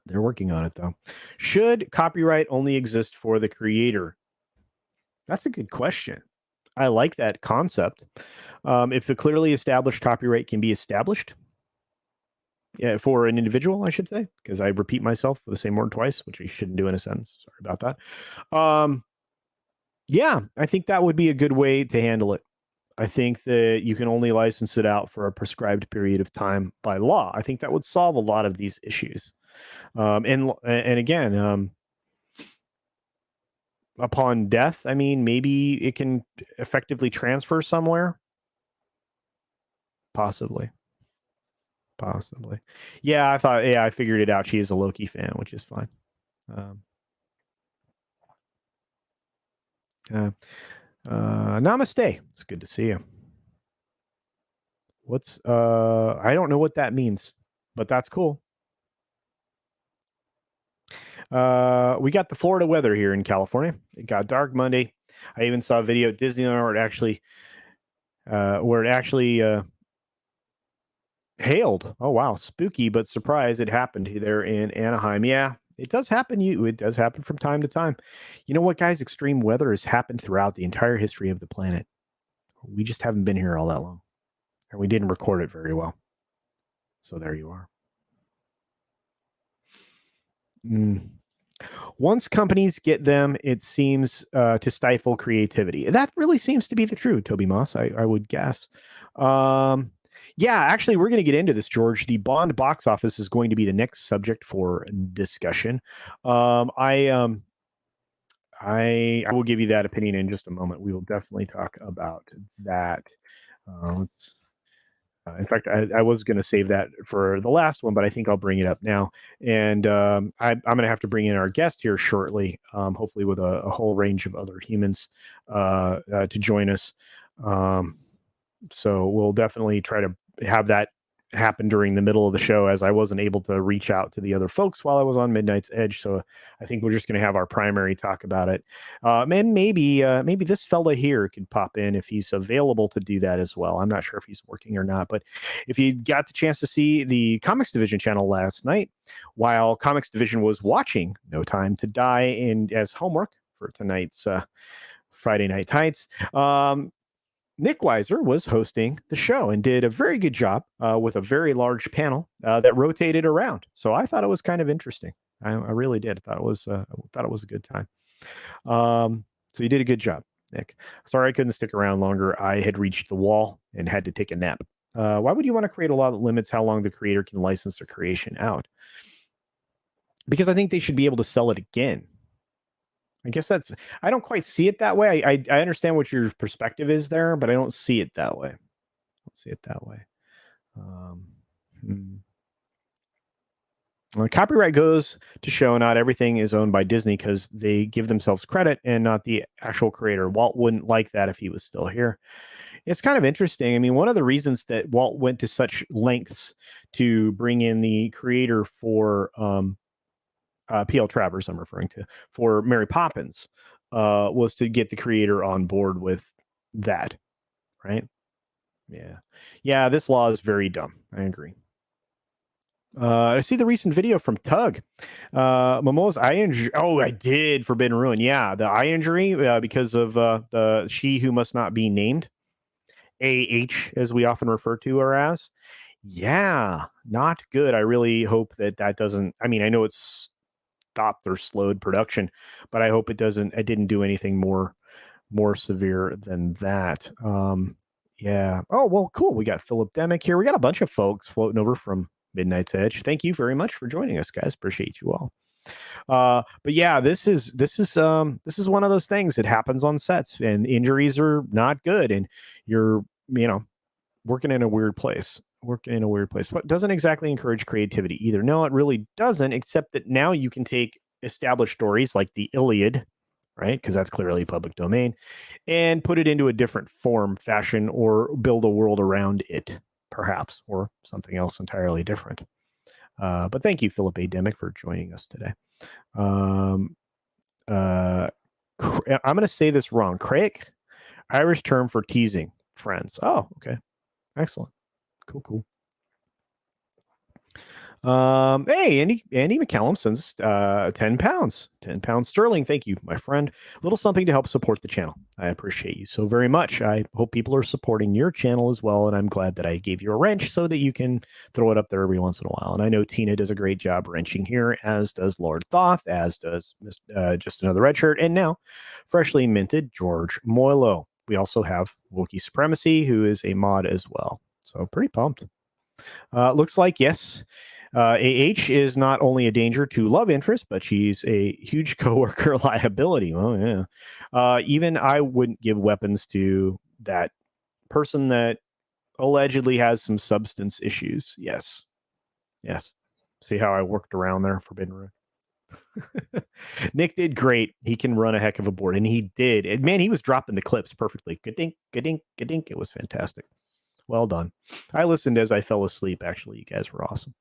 They're working on it though. Should copyright only exist for the creator? That's a good question. I like that concept. If a clearly established copyright can be established, yeah, for an individual, I should say, because I repeat myself for the same word twice, which I shouldn't do in a sentence. Sorry about that. Yeah, I think that would be a good way to handle it. I think that you can only license it out for a prescribed period of time by law. I think that would solve a lot of these issues. And again, upon death, I mean, maybe it can effectively transfer somewhere. Possibly. Yeah, I figured it out. She is a Loki fan, which is fine. Um, Namaste. It's good to see you. I don't know what that means, but that's cool. We got the Florida weather here in California. It got dark Monday. I even saw a video at Disneyland where it actually hailed. Oh wow, spooky, but surprise, it happened there in Anaheim. Yeah, it does happen. It does happen from time to time. You know what, guys? Extreme weather has happened throughout the entire history of the planet. We just haven't been here all that long, and we didn't record it very well. So there you are. Once companies get them, it seems to stifle creativity. That really seems to be the truth, Toby Moss, I would guess. Yeah, actually, we're going to get into this, George. The Bond box office is going to be the next subject for discussion. I will give you that opinion in just a moment. We will definitely talk about that. In fact, I was going to save that for the last one, but I think I'll bring it up now. And I'm going to have to bring in our guest here shortly, hopefully with a whole range of other humans to join us. So we'll definitely try to have that happen during the middle of the show, as I wasn't able to reach out to the other folks while I was on Midnight's Edge. So I think we're just going to have our primary talk about it. And maybe this fella here could pop in if he's available to do that as well. I'm not sure if he's working or not, but if you got the chance to see the Comics Division channel last night, while Comics Division was watching No Time to Die and as homework for tonight's Friday Night Tights, Nick Weiser was hosting the show and did a very good job with a very large panel that rotated around. So I thought it was kind of interesting. I really did. I thought it was a good time. So you did a good job, Nick. Sorry I couldn't stick around longer. I had reached the wall and had to take a nap. Why would you want to create a law that limits how long the creator can license their creation out? Because I think they should be able to sell it again. I guess I don't quite see it that way. I understand what your perspective is there, but I don't see it that way. Copyright goes to show not everything is owned by Disney because they give themselves credit and not the actual creator. Walt wouldn't like that if he was still here. It's kind of interesting. I mean, one of the reasons that Walt went to such lengths to bring in the creator for P.L. Travers, I'm referring to, for Mary Poppins, was to get the creator on board with that, right? Yeah. This law is very dumb. I agree. I see the recent video from Tug. Momoa's eye injury. Oh, I did. Forbidden Ruin. Yeah, the eye injury because of the She Who Must Not Be Named, AH, as we often refer to her as. Yeah, not good. I really hope that doesn't. I mean, I know it's stopped or slowed production, but I hope it didn't do anything more severe than that. Yeah. Oh, well, cool. We got Philip Demick here. We got a bunch of folks floating over from Midnight's Edge. Thank you very much for joining us, guys. Appreciate you all. But yeah, this is one of those things that happens on sets, and injuries are not good, and you're working in a weird place. What doesn't exactly encourage creativity either. No, it really doesn't, except that now you can take established stories like the Iliad, right? Because that's clearly public domain, and put it into a different form, fashion, or build a world around it, perhaps, or something else entirely different. But thank you, Philip A. Demick, for joining us today. I'm going to say this wrong. Craik, Irish term for teasing friends. Oh, okay. Excellent. Cool. Hey, Andy McCallum sends 10 pounds, 10 pounds sterling. Thank you, my friend. A little something to help support the channel. I appreciate you so very much. I hope people are supporting your channel as well. And I'm glad that I gave you a wrench so that you can throw it up there every once in a while. And I know Tina does a great job wrenching here, as does Lord Thoth, as does Just Another Red Shirt, and now freshly minted George Moilo. We also have Wookiee Supremacy, who is a mod as well. So pretty pumped. Looks like, yes. AH is not only a danger to love interest, but she's a huge coworker liability. Oh, yeah. Even I wouldn't give weapons to that person that allegedly has some substance issues. Yes. Yes. See how I worked around there, Forbidden Road. Nick did great. He can run a heck of a board, and he did. Man, he was dropping the clips perfectly. Good dink, good dink, good dink. It was fantastic. Well done. I listened as I fell asleep. Actually, you guys were awesome.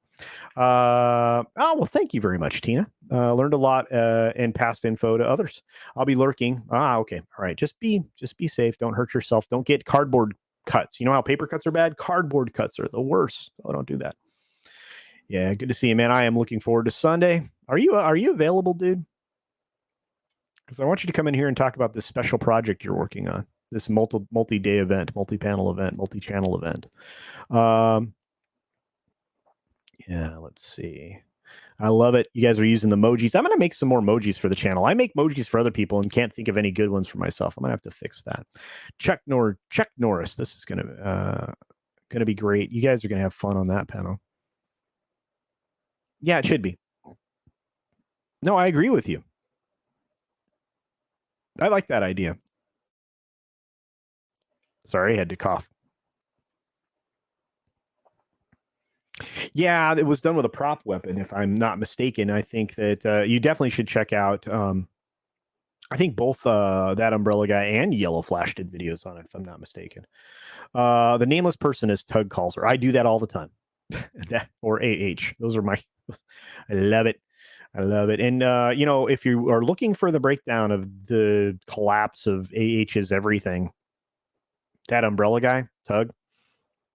Well, thank you very much, Tina. Learned a lot and passed info to others. I'll be lurking. Okay. All right. Just be safe. Don't hurt yourself. Don't get cardboard cuts. You know how paper cuts are bad? Cardboard cuts are the worst. Oh, don't do that. Yeah, good to see you, man. I am looking forward to Sunday. Are you available, dude? Because I want you to come in here and talk about this special project you're working on. This multi-day event, multi-panel event, multi-channel event. Yeah, let's see. I love it. You guys are using the emojis. I'm going to make some more emojis for the channel. I make emojis for other people and can't think of any good ones for myself. I'm going to have to fix that. Chuck Norris. This is going to be great. You guys are going to have fun on that panel. Yeah, it should be. No, I agree with you. I like that idea. Sorry, I had to cough. Yeah, it was done with a prop weapon, if I'm not mistaken. I think that you definitely should check out. I think both that Umbrella guy and Yellow Flash did videos on it, if I'm not mistaken. The nameless person is Tug calls her. I do that all the time. That or AH. Those are my. I love it. I love it. And if you are looking for the breakdown of the collapse of AH's everything, that Umbrella guy, Tug,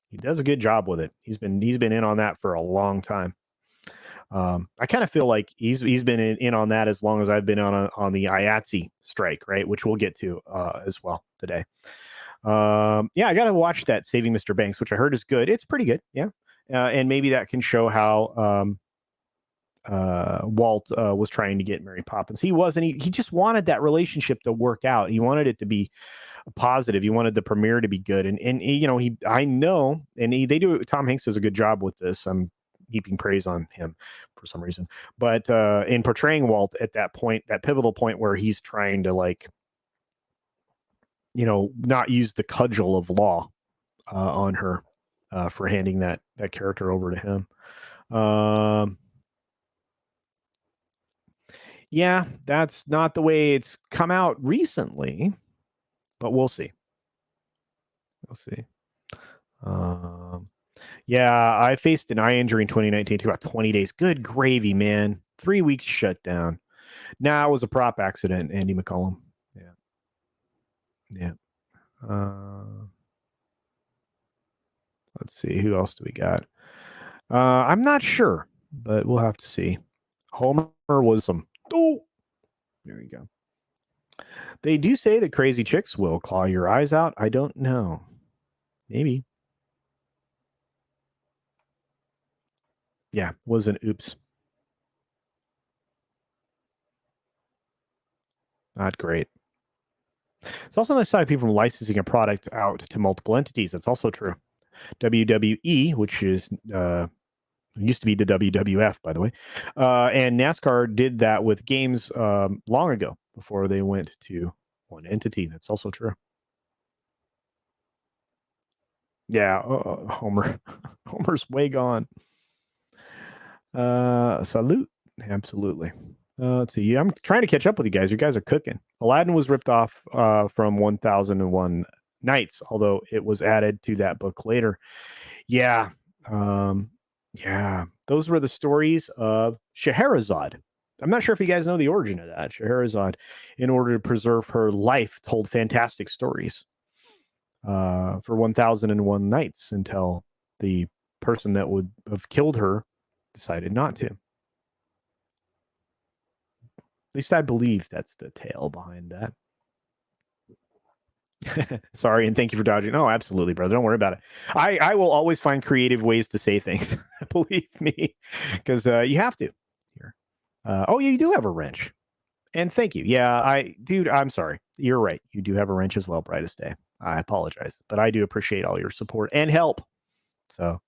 he does a good job with it. He's been in on that for a long time. I kind of feel like he's been in on that as long as I've been on the IATSE strike, right? Which we'll get to as well today. Yeah, I got to watch that Saving Mr. Banks, which I heard is good. It's pretty good, yeah. And maybe that can show how Walt was trying to get Mary Poppins. He wasn't. He just wanted that relationship to work out. He wanted it to be positive. He wanted the premiere to be good. And I know, and they do. Tom Hanks does a good job with this. I'm heaping praise on him for some reason, but in portraying Walt at that point, that pivotal point where he's trying to not use the cudgel of law on her for handing that character over to him. Yeah, that's not the way it's come out recently, but we'll see. We'll see. Yeah, I faced an eye injury in 2019. It took about 20 days. Good gravy, man. 3 weeks shut down. Nah, it was a prop accident, Andy McCollum. Yeah. Yeah. Let's see. Who else do we got? I'm not sure, but we'll have to see. Homer was some. Oh, there you go. They do say that crazy chicks will claw your eyes out. I don't know. Maybe. Yeah, was an oops. Not great. It's also nice to stop people from licensing a product out to multiple entities. That's also true. WWE, which is used to be the WWF, by the way, and NASCAR did that with games long ago before they went to one entity. That's also true. Yeah, Homer. Homer's way gone. Salute. Absolutely. Let's see. I'm trying to catch up with you guys. You guys are cooking. Aladdin was ripped off from 1001 Nights, although it was added to that book later. Yeah. Yeah. Those were the stories of Scheherazade. I'm not sure if you guys know the origin of that. Scheherazade, in order to preserve her life, told fantastic stories for 1001 Nights until the person that would have killed her decided not to. At least I believe that's the tale behind that. Sorry, and thank you for dodging. No, absolutely, brother. Don't worry about it. I will always find creative ways to say things. Believe me, because you have to. Here. Oh, you do have a wrench, and thank you. Yeah, dude, I'm sorry. You're right. You do have a wrench as well. Brightest day. I apologize, but I do appreciate all your support and help. So,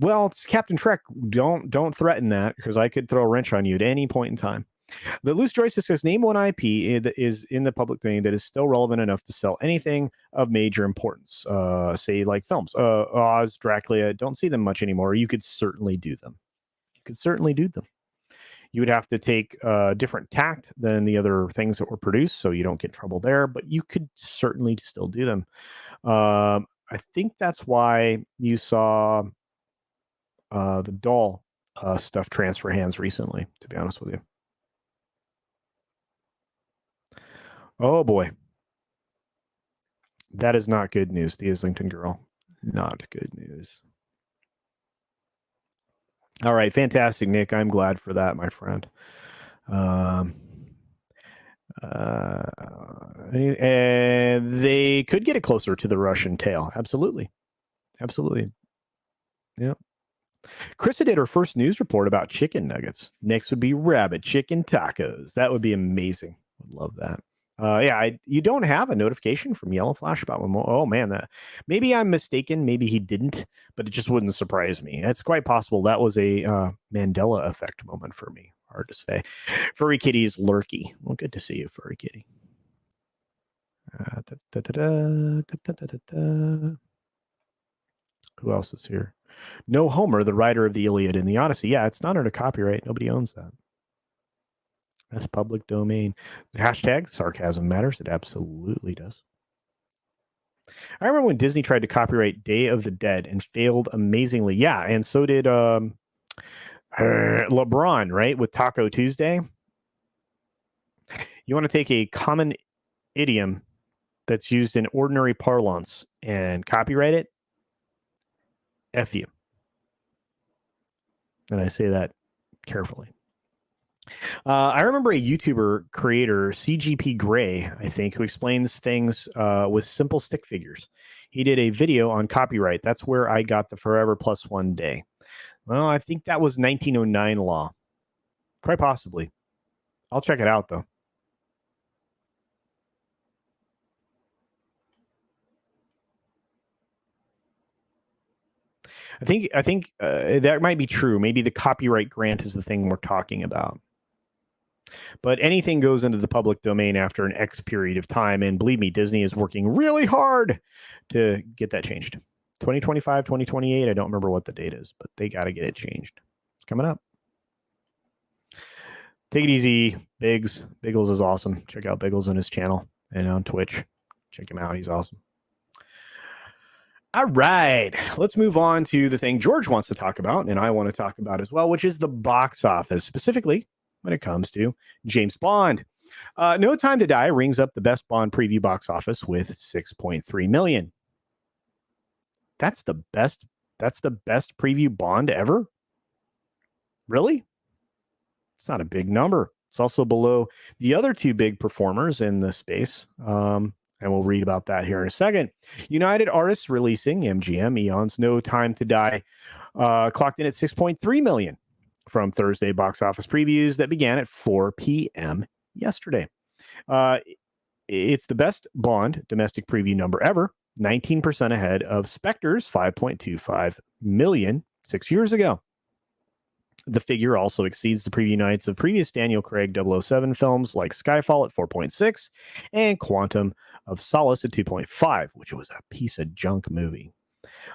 well, it's Captain Trek. Don't threaten that, because I could throw a wrench on you at any point in time. The loose joystick says, name one IP that is in the public domain that is still relevant enough to sell anything of major importance. Say like films. Oz, Dracula, don't see them much anymore. You could certainly do them. You would have to take a different tact than the other things that were produced, so you don't get in trouble there, but you could certainly still do them. I think that's why you saw the doll stuff transfer hands recently, to be honest with you. Oh boy. That is not good news, the Islington girl. Not good news. All right, fantastic, Nick. I'm glad for that, my friend. And they could get it closer to the Russian tail. Absolutely. Yeah. Krista did her first news report about chicken nuggets. Next would be rabbit chicken tacos. That would be amazing. Would love that. You don't have a notification from Yellow Flash about one. Oh man, maybe I'm mistaken. Maybe he didn't, but it just wouldn't surprise me. It's quite possible that was a Mandela effect moment for me. Hard to say. Furry Kitty is lurky. Well, good to see you, Furry Kitty. Who else is here? No Homer, the writer of the Iliad and the Odyssey. Yeah, it's not under copyright. Nobody owns that. That's public domain. Hashtag sarcasm matters. It absolutely does. I remember when Disney tried to copyright Day of the Dead and failed amazingly. Yeah, and so did LeBron, right? With Taco Tuesday. You want to take a common idiom that's used in ordinary parlance and copyright it? F you. And I say that carefully. I remember a YouTuber creator, CGP Grey, I think, who explains things with simple stick figures. He did a video on copyright. That's where I got the forever plus 1 day. Well, I think that was 1909 law. Quite possibly. I'll check it out, though. I think that might be true. Maybe the copyright grant is the thing we're talking about. But anything goes into the public domain after an X period of time. And believe me, Disney is working really hard to get that changed. 2025, 2028, I don't remember what the date is, but they got to get it changed. It's coming up. Take it easy, Biggs. Biggles is awesome. Check out Biggles on his channel and on Twitch. Check him out. He's awesome. All right, let's move on to the thing George wants to talk about, and I want to talk about as well, which is the box office, specifically when it comes to James Bond. No Time to Die rings up the best Bond preview box office with 6.3 million. That's the best preview Bond ever? Really? It's not a big number. It's also below the other two big performers in the space. And we'll read about that here in a second. United Artists releasing MGM Eon's No Time to Die clocked in at 6.3 million from Thursday box office previews that began at 4 p.m. yesterday. It's the best Bond domestic preview number ever, 19% ahead of Spectre's 5.25 million 6 years ago. The figure also exceeds the preview nights of previous Daniel Craig 007 films like Skyfall at 4.6 and Quantum of Solace at 2.5, which was a piece of junk movie.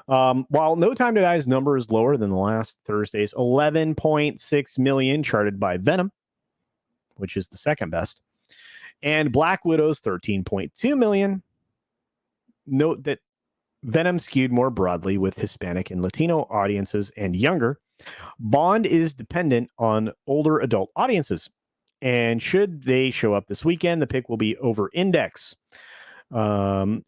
While No Time to Die's number is lower than the last Thursday's 11.6 million charted by Venom, which is the second best, and Black Widow's 13.2 million. Note that Venom skewed more broadly with Hispanic and Latino audiences and younger. Bond is dependent on older adult audiences, and should they show up this weekend, the pick will be over index.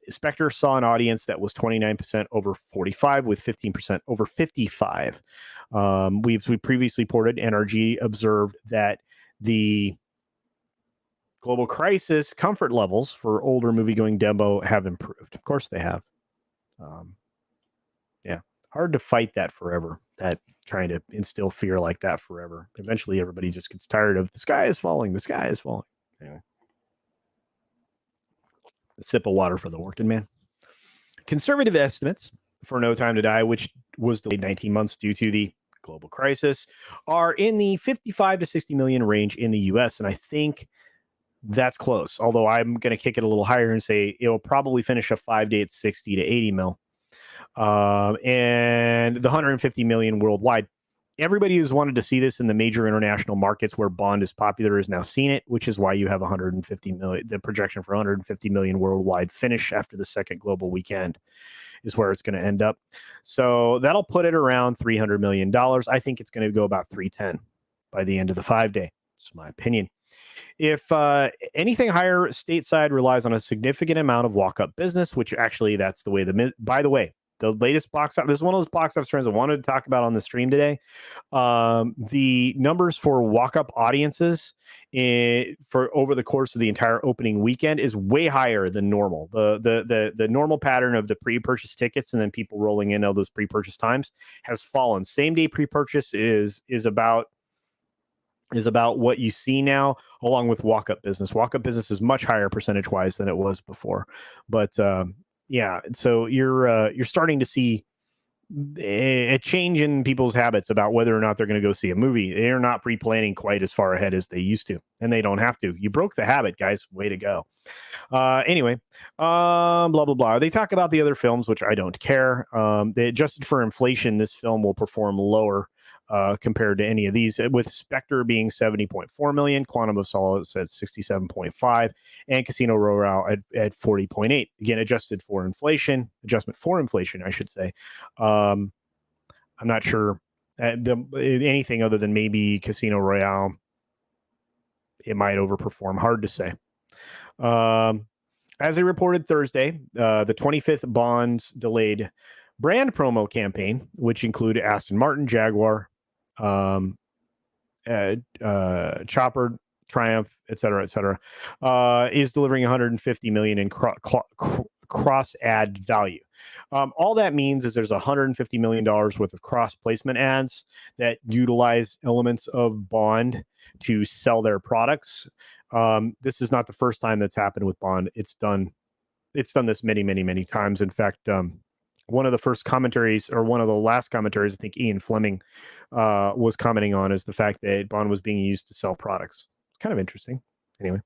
Spectre saw an audience that was 29% over 45 with 15% over 55. We previously reported NRG observed that the global crisis comfort levels for older movie-going demo have improved. Of course they have. Yeah, hard to fight that forever, that trying to instill fear like that forever. Eventually everybody just gets tired of the sky is falling, the sky is falling. Anyway. A sip of water for the working man. Conservative estimates for No Time to Die, which was delayed 19 months due to the global crisis, are in the 55 to 60 million range in the US. And I think that's close, although I'm going to kick it a little higher and say it'll probably finish a 5-day at 60 to 80 mil. And the 150 million worldwide. Everybody who's wanted to see this in the major international markets where Bond is popular has now seen it, which is why you have 150 million. The projection for 150 million worldwide finish after the second global weekend is where it's going to end up. So that'll put it around $300 million. I think it's going to go about 310 by the end of the 5-day. That's my opinion. If anything higher, stateside relies on a significant amount of walk-up business, which actually that's the way by the way, the latest box office, this is one of those box office trends I wanted to talk about on the stream today. The numbers for walk-up audiences for over the course of the entire opening weekend is way higher than normal. The normal pattern of the pre-purchase tickets and then people rolling in all those pre-purchase times has fallen. Same-day pre-purchase is about what you see now, along with walk-up business. Walk-up business is much higher percentage-wise than it was before. But yeah, so you're starting to see a change in people's habits about whether or not they're going to go see a movie. They're not pre-planning quite as far ahead as they used to, and they don't have to. You broke the habit, guys. Way to go. Anyway, blah, blah, blah. They talk about the other films, which I don't care. They adjusted for inflation. This film will perform lower compared to any of these, with Spectre being 70.4 million, Quantum of Solace at 67.5, and Casino Royale at 40.8. Again, adjustment for inflation, I should say. I'm not sure anything other than maybe Casino Royale. It might overperform. Hard to say. As I reported Thursday, the 25th Bond's delayed brand promo campaign, which included Aston Martin, Jaguar, Chopper, Triumph, et cetera, is delivering 150 million in cross ad value. All that means is there's $150 million worth of cross placement ads that utilize elements of Bond to sell their products. This is not the first time that's happened with Bond. It's done this many times. In fact, one of the first commentaries, or one of the last commentaries, I think Ian Fleming was commenting on, is the fact that Bond was being used to sell products. Kind of interesting. Anyway,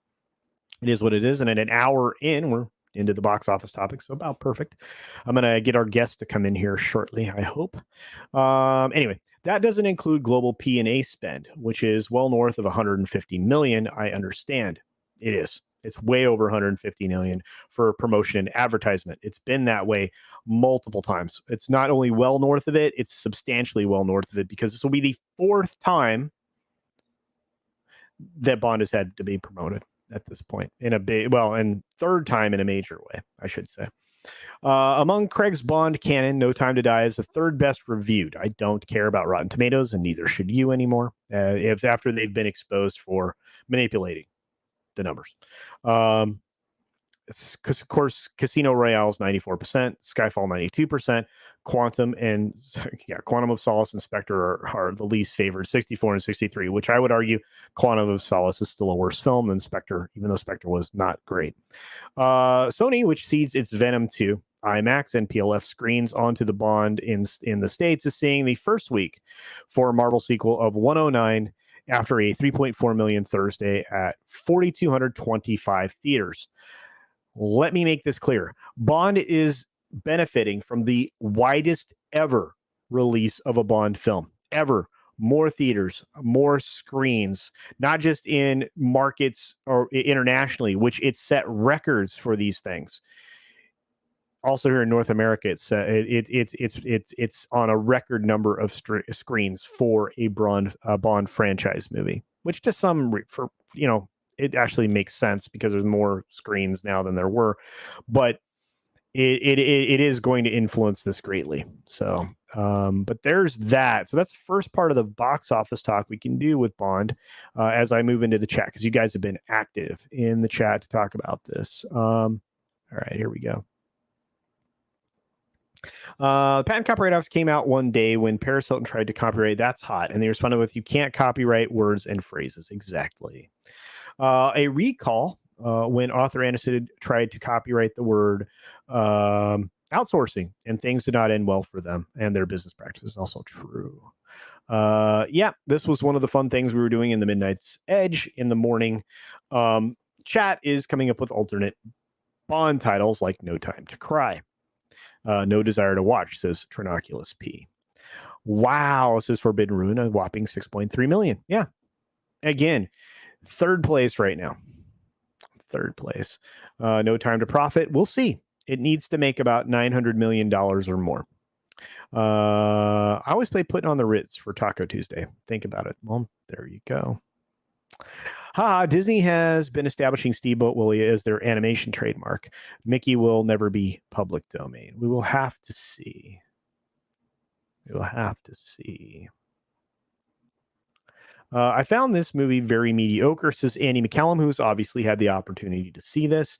it is what it is. And at an hour in, we're into the box office topic, so about perfect. I'm going to get our guest to come in here shortly, I hope. Anyway, that doesn't include global P&A spend, which is well north of 150 million. I understand it is. It's way over 150 million for promotion and advertisement. It's been that way multiple times. It's not only well north of it, it's substantially well north of it, because this will be the fourth time that Bond has had to be promoted at this point in a big, and third time in a major way, I should say. Among Craig's Bond canon, No Time to Die is the third best reviewed. I don't care about Rotten Tomatoes, and neither should you anymore, if after they've been exposed for manipulating the numbers. Because of course, Casino Royale is 94%, Skyfall 92%, Quantum of Solace and Spectre are the least favored, 64 and 63, which I would argue Quantum of Solace is still a worse film than Spectre, even though Spectre was not great. Sony, which seeds its Venom 2 IMAX and PLF screens onto the Bond in the States, is seeing the first week for a Marvel sequel of 109 after a 3.4 million Thursday at 4,225 theaters. Let me make this clear. Bond is benefiting from the widest ever release of a Bond film, ever. More theaters, more screens, not just in markets or internationally, which it set records for these things. Also here in North America, it's on a record number of screens for a Bond franchise movie, which to some it actually makes sense because there's more screens now than there were, but it is going to influence this greatly. So, but there's that. So that's the first part of the box office talk we can do with Bond as I move into the chat, because you guys have been active in the chat to talk about this. All right, here we go. The Patent Copyright Office came out one day when Paris Hilton tried to copyright That's Hot, and they responded with, "You can't copyright words and phrases." Exactly. A recall when Arthur Anderson tried to copyright the word outsourcing, and things did not end well for them and their business practices. Also true. Yeah, this was one of the fun things we were doing in the Midnight's Edge in the morning. Chat is coming up with alternate Bond titles like No Time to Cry. No Desire to Watch, says Trinoculus P. Wow, says Forbidden Ruin, a whopping 6.3 million. Yeah. Again, third place right now. Third place. No Time to Profit. We'll see. It needs to make about $900 million or more. I always play Putting on the Ritz for Taco Tuesday. Think about it. Well, there you go. Disney has been establishing Steamboat Willie as their animation trademark. Mickey will never be public domain. We will have to see. We will have to see. I found this movie very mediocre, says Andy McCallum, who's obviously had the opportunity to see this.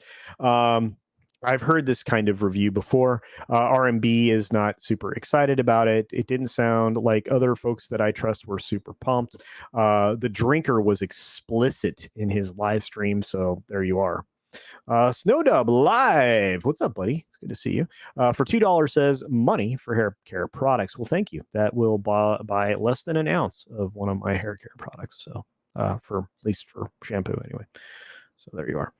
I've heard this kind of review before. RMB is not super excited about it. It didn't sound like other folks that I trust were super pumped. The drinker was explicit in his live stream, so there you are. Snowdub live. What's up, buddy? It's good to see you. For $2 says money for hair care products. Well, thank you. That will buy less than an ounce of one of my hair care products. So for at least for shampoo anyway. So there you are.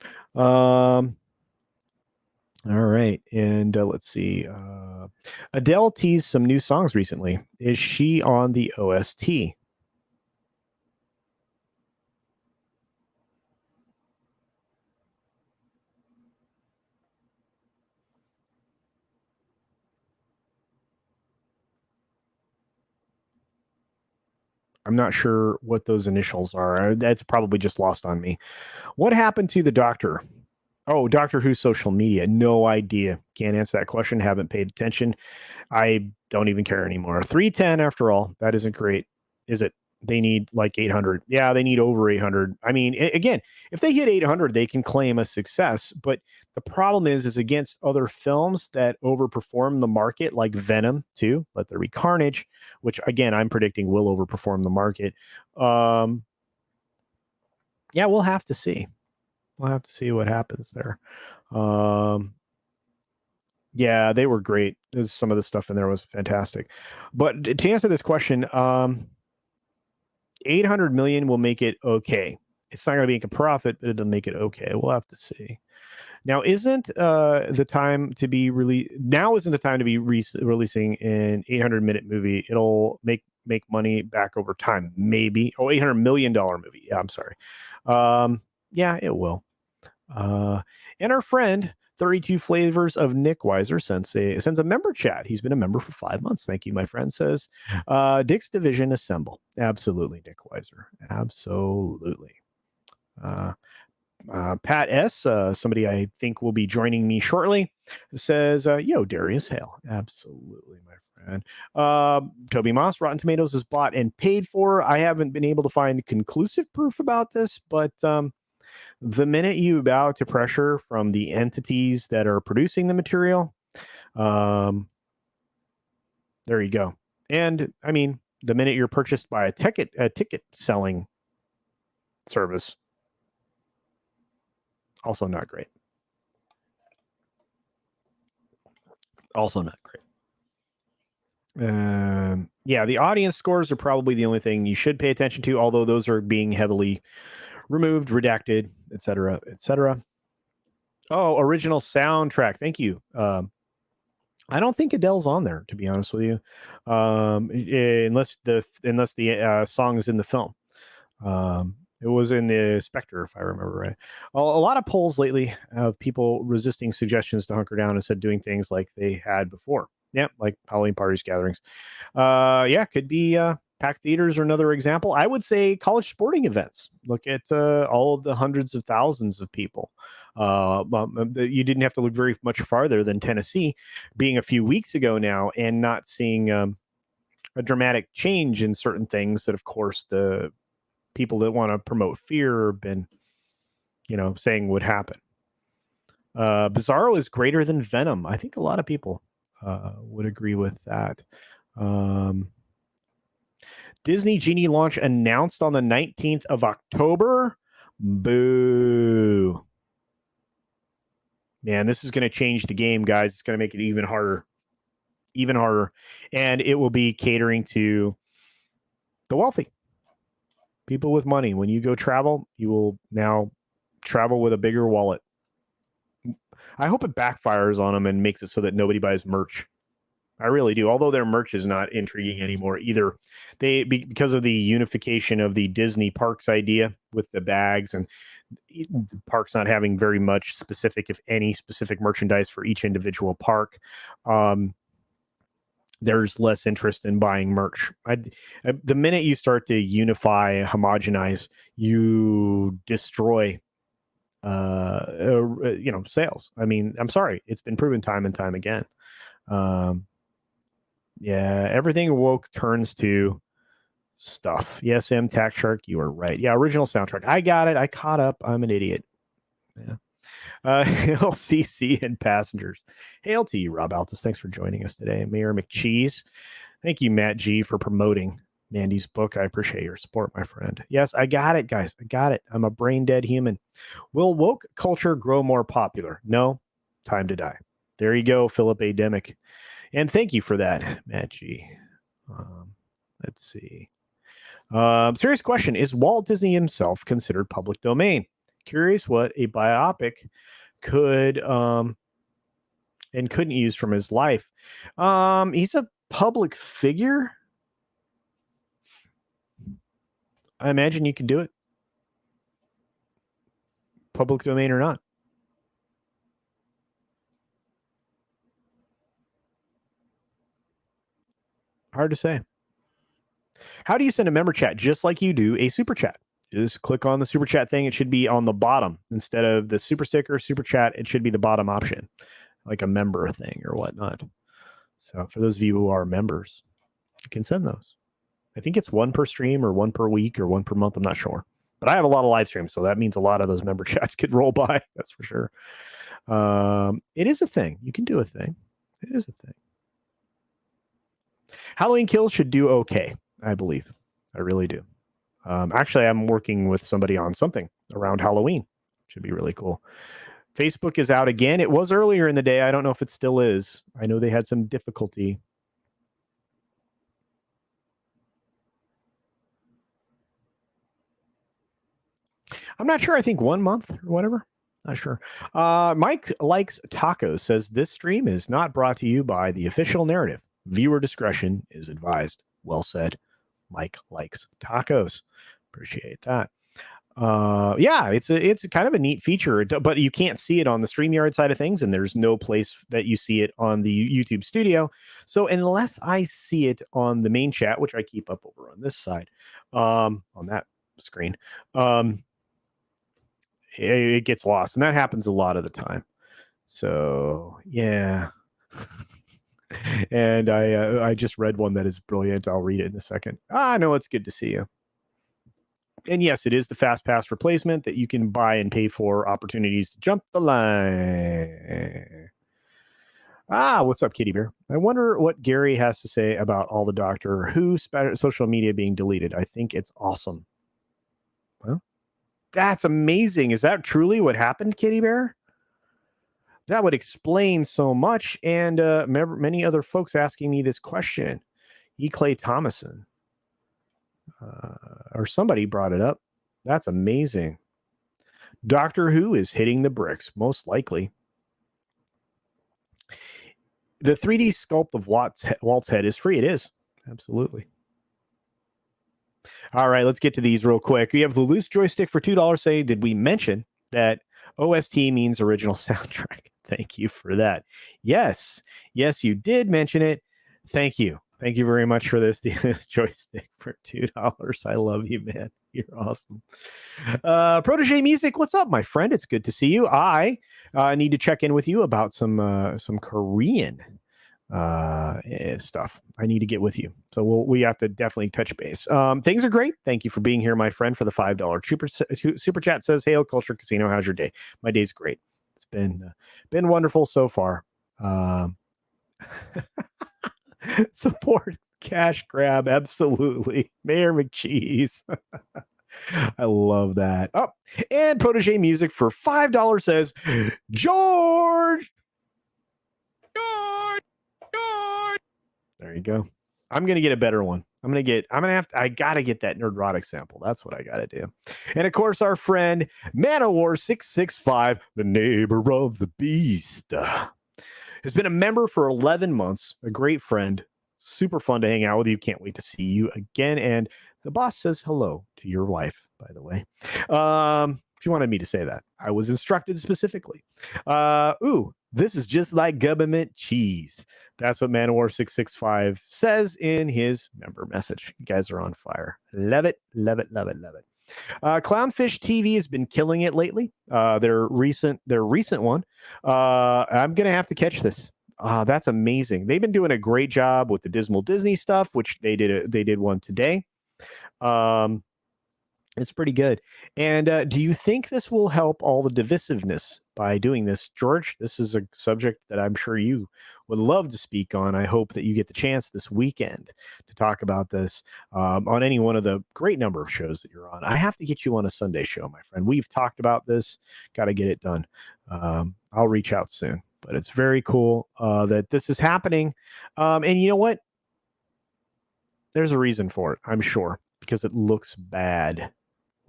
All right. And let's see. Adele teased some new songs recently. Is she on the OST? I'm not sure what those initials are. That's probably just lost on me. What happened to the Doctor? Oh, Doctor Who social media. No idea. Can't answer that question. Haven't paid attention. I don't even care anymore. 310 after all. That isn't great, is it? They need like 800. Yeah, they need over 800. I mean, again, if they hit 800, they can claim a success. But the problem is against other films that overperform the market, like Venom 2, Let There Be Carnage, which again, I'm predicting will overperform the market. Yeah, we'll have to see. We'll have to see what happens there. Yeah, they were great. Some of the stuff in there was fantastic. But to answer this question, 800 million will make it okay. It's not going to make a profit, but it'll make it okay. We'll have to see. Now, isn't the time to be now isn't the time to be releasing an 800-minute movie? It'll make money back over time, maybe. Oh, $800 million movie. Yeah, I'm sorry. Yeah, it will. And our friend 32 Flavors of Nick Weiser sends a member chat. He's been a member for 5 months. Thank you, my friend. Says Dick's Division assemble. Absolutely, Nick Weiser. Absolutely. Pat S, somebody I think will be joining me shortly, says, yo, Darius Hale. Absolutely, my friend. Toby Moss, Rotten Tomatoes is bought and paid for. I haven't been able to find conclusive proof about this, but the minute you bow to pressure from the entities that are producing the material, there you go. And I mean, the minute you're purchased by a ticket selling service, also not great. Also not great. Yeah, the audience scores are probably the only thing you should pay attention to, although those are being heavily removed, redacted, etc., etc. Oh, original soundtrack. Thank you. I don't think Adele's on there, to be honest with you, unless the song is in the film. It was in the Spectre, if I remember right. A lot of polls lately of people resisting suggestions to hunker down instead of doing things like they had before. Yeah, like Halloween parties, gatherings. Yeah, could be Packed theaters are another example. I would say college sporting events. Look at all of the hundreds of thousands of people. You didn't have to look very much farther than Tennessee being a few weeks ago now and not seeing a dramatic change in certain things that, of course, the people that want to promote fear have been, saying would happen. Bizarro is greater than Venom. I think a lot of people would agree with that. Disney Genie launch announced on the 19th of October. Boo. Man, this is going to change the game, guys. It's going to make it even harder. Even harder. And it will be catering to the wealthy. People with money. When you go travel, you will now travel with a bigger wallet. I hope it backfires on them and makes it so that nobody buys merch. I really do. Although their merch is not intriguing anymore either. Because of the unification of the Disney parks idea with the bags and the parks not having very much specific, if any, specific merchandise for each individual park. There's less interest in buying merch. The minute you start to unify, homogenize, you destroy sales. I mean, I'm sorry. It's been proven time and time again. Yeah, everything woke turns to stuff. Yes, Tax Shark, you are right. Yeah, original soundtrack. I got it. I caught up. I'm an idiot. Yeah. LCC and passengers. Hail to you, Rob Altus. Thanks for joining us today. Mayor McCheese. Thank you, Matt G, for promoting Mandy's book. I appreciate your support, my friend. Yes, I got it, guys. I got it. I'm a brain dead human. Will woke culture grow more popular? No. Time to die. There you go, Philip A. Demick. And thank you for that, Matt G. Let's see. Serious question. Is Walt Disney himself considered public domain? Curious what a biopic could and couldn't use from his life. He's a public figure. I imagine you could do it. Public domain or not. Hard to say. How do you send a member chat? Just like you do a super chat. Just click on the super chat thing. It should be on the bottom instead of the super sticker, super chat. It should be the bottom option, like a member thing or whatnot. So for those of you who are members, you can send those. I think it's one per stream or one per week or one per month. I'm not sure, but I have a lot of live streams, so that means a lot of those member chats could roll by. That's for sure. It is a thing. You can do a thing. It is a thing. Halloween Kills should do okay, I believe. I really do. Actually, I'm working with somebody on something around Halloween. Should be really cool. Facebook is out again. It was earlier in the day. I don't know if it still is. I know they had some difficulty. I'm not sure. I think 1 month or whatever. Not sure. Mike Likes Tacos says this stream is not brought to you by the official narrative. Viewer discretion is advised. Well said. Mike Likes Tacos. Appreciate that. Yeah, it's a kind of a neat feature, but you can't see it on the StreamYard side of things, and there's no place that you see it on the YouTube studio. So unless I see it on the main chat, which I keep up over on this side, on that screen, it gets lost, and that happens a lot of the time. So yeah. And I just read one that is brilliant. I'll read it in a second. No, it's good to see you. And yes, it is the Fast Pass replacement that you can buy and pay for opportunities to jump the line. What's up, Kitty Bear? I wonder what Gary has to say about all the Doctor Who social media being deleted. I think it's awesome. Well, that's amazing. Is that truly what happened, Kitty Bear? That would explain so much. And many other folks asking me this question. E. Clay Thomason. Or somebody brought it up. That's amazing. Doctor Who is hitting the bricks, most likely. The 3D sculpt of Walt's head is free. It is. Absolutely. All right, let's get to these real quick. We have the loose joystick for $2. Say, did we mention that OST means original soundtrack? Thank you for that. Yes, you did mention it. Thank you. Thank you very much for this joystick for $2. I love you, man. You're awesome. Protege Music, what's up, my friend? It's good to see you. I need to check in with you about some Korean stuff. I need to get with you, so we have to definitely touch base. Things are great. Thank you for being here, my friend. For the $5 super chat says, "Hail Culture Casino, how's your day?" My day's great. It's been wonderful so far. Support cash grab, absolutely. Mayor McCheese. I love that. Oh, and Protege Music for $5 says, George. There you go. I'm gonna get a better one. I gotta get that Nerdrotic sample. That's what I gotta do. And of course, our friend Manowar665, the neighbor of the beast, has been a member for 11 months, a great friend, super fun to hang out with you. Can't wait to see you again. And the boss says hello to your wife, by the way. If you wanted me to say that, I was instructed specifically. This is just like government cheese. That's what Manowar665 says in his member message. You guys are on fire. Love it, love it, love it, love it. Clownfish TV has been killing it lately. Their recent one. I'm gonna have to catch this. That's amazing. They've been doing a great job with the Dismal Disney stuff, which they did one today. It's pretty good. And do you think this will help all the divisiveness by doing this, George? This is a subject that I'm sure you would love to speak on. I hope that you get the chance this weekend to talk about this on any one of the great number of shows that you're on. I have to get you on a Sunday show, my friend. We've talked about this. Got to get it done. I'll reach out soon. But it's very cool that this is happening. And you know what? There's a reason for it, I'm sure, because it looks bad.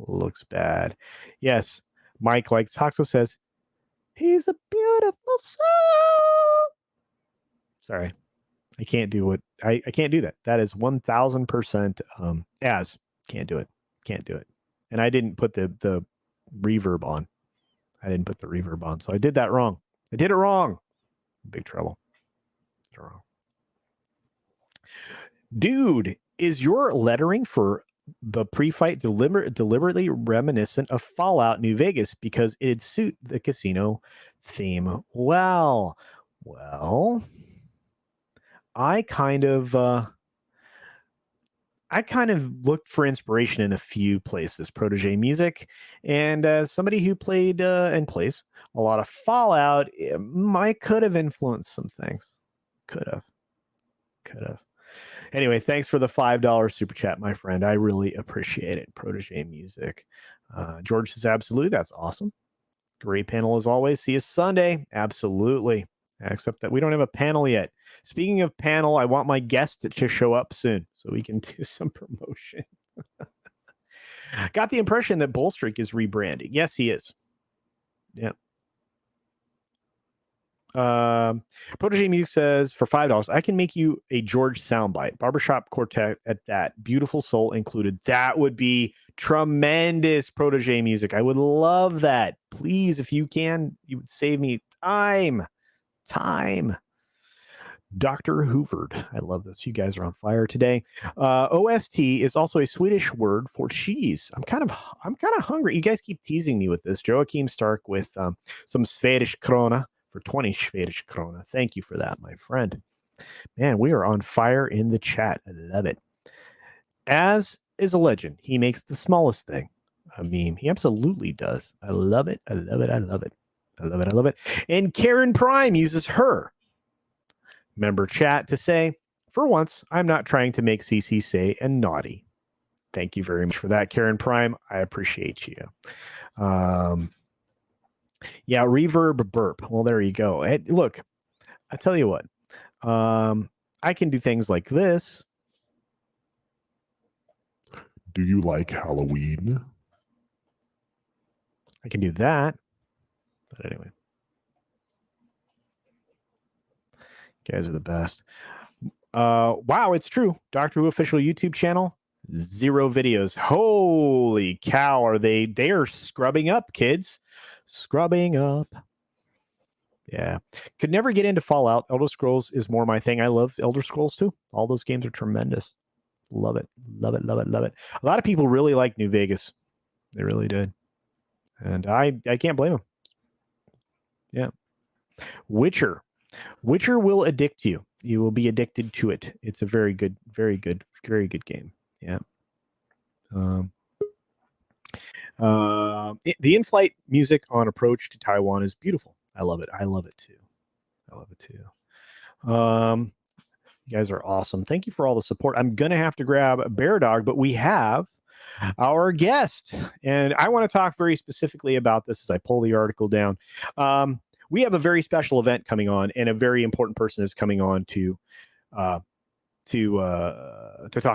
Looks bad. Yes, Mike, like Toxo says, he's a beautiful soul. Sorry, I can't do what I can't do that. That is 1000% as can't do it. Can't do it. And I didn't put the reverb on. So I did that wrong. I did it wrong. Big trouble. Wrong. Dude, is your lettering for the pre-fight deliberately reminiscent of Fallout New Vegas because it'd suit the casino theme? Well, I kind of looked for inspiration in a few places. Protege Music, and somebody who played and plays a lot of Fallout, could have influenced some things. Could have. Anyway, thanks for the $5 super chat, my friend. I really appreciate it. Protege Music. George says, absolutely. That's awesome. Great panel as always. See you Sunday. Absolutely. Except that we don't have a panel yet. Speaking of panel, I want my guest to show up soon so we can do some promotion. Got the impression that Bullstreak is rebranding. Yes, he is. Yeah. Protege Music says, for $5, I can make you a George soundbite. Barbershop quartet at that. Beautiful soul included. That would be tremendous, Protege Music. I would love that. Please, if you can, you would save me time. Dr. Hoovered. I love this. You guys are on fire today. OST is also a Swedish word for cheese. I'm kind of hungry. You guys keep teasing me with this. Joachim Stark with some Swedish krona for 20 Swedish krona. Thank you for that, my friend. Man, we are on fire in the chat. I love it. As is a legend, he makes the smallest thing a meme. He absolutely does. I love it. I love it. And Karen Prime uses her member chat to say, for once, I'm not trying to make CC say and naughty. Thank you very much for that, Karen Prime. I appreciate you. Yeah, reverb burp. Well, there you go. Look, I tell you what. I can do things like this. Do you like Halloween? I can do that. But anyway. You guys are the best. Wow, it's true. Doctor Who official YouTube channel, 0 videos. Holy cow, they are scrubbing up, kids. Scrubbing up. Yeah. Could never get into Fallout. Elder Scrolls is more my thing. I love Elder Scrolls too. All those games are tremendous. Love it. Love it. Love it. Love it. A lot of people really like New Vegas. They really did. And I can't blame them. Yeah. Witcher. Witcher will addict you. You will be addicted to it. It's a very good game. Yeah. The in-flight music on approach to Taiwan is beautiful. I love it. I love it too. You guys are awesome. Thank you for all the support. I'm gonna have to grab Bear Dog, but we have our guest, and I want to talk very specifically about this as I pull the article down. We have a very special event coming on, and a very important person is coming on to talk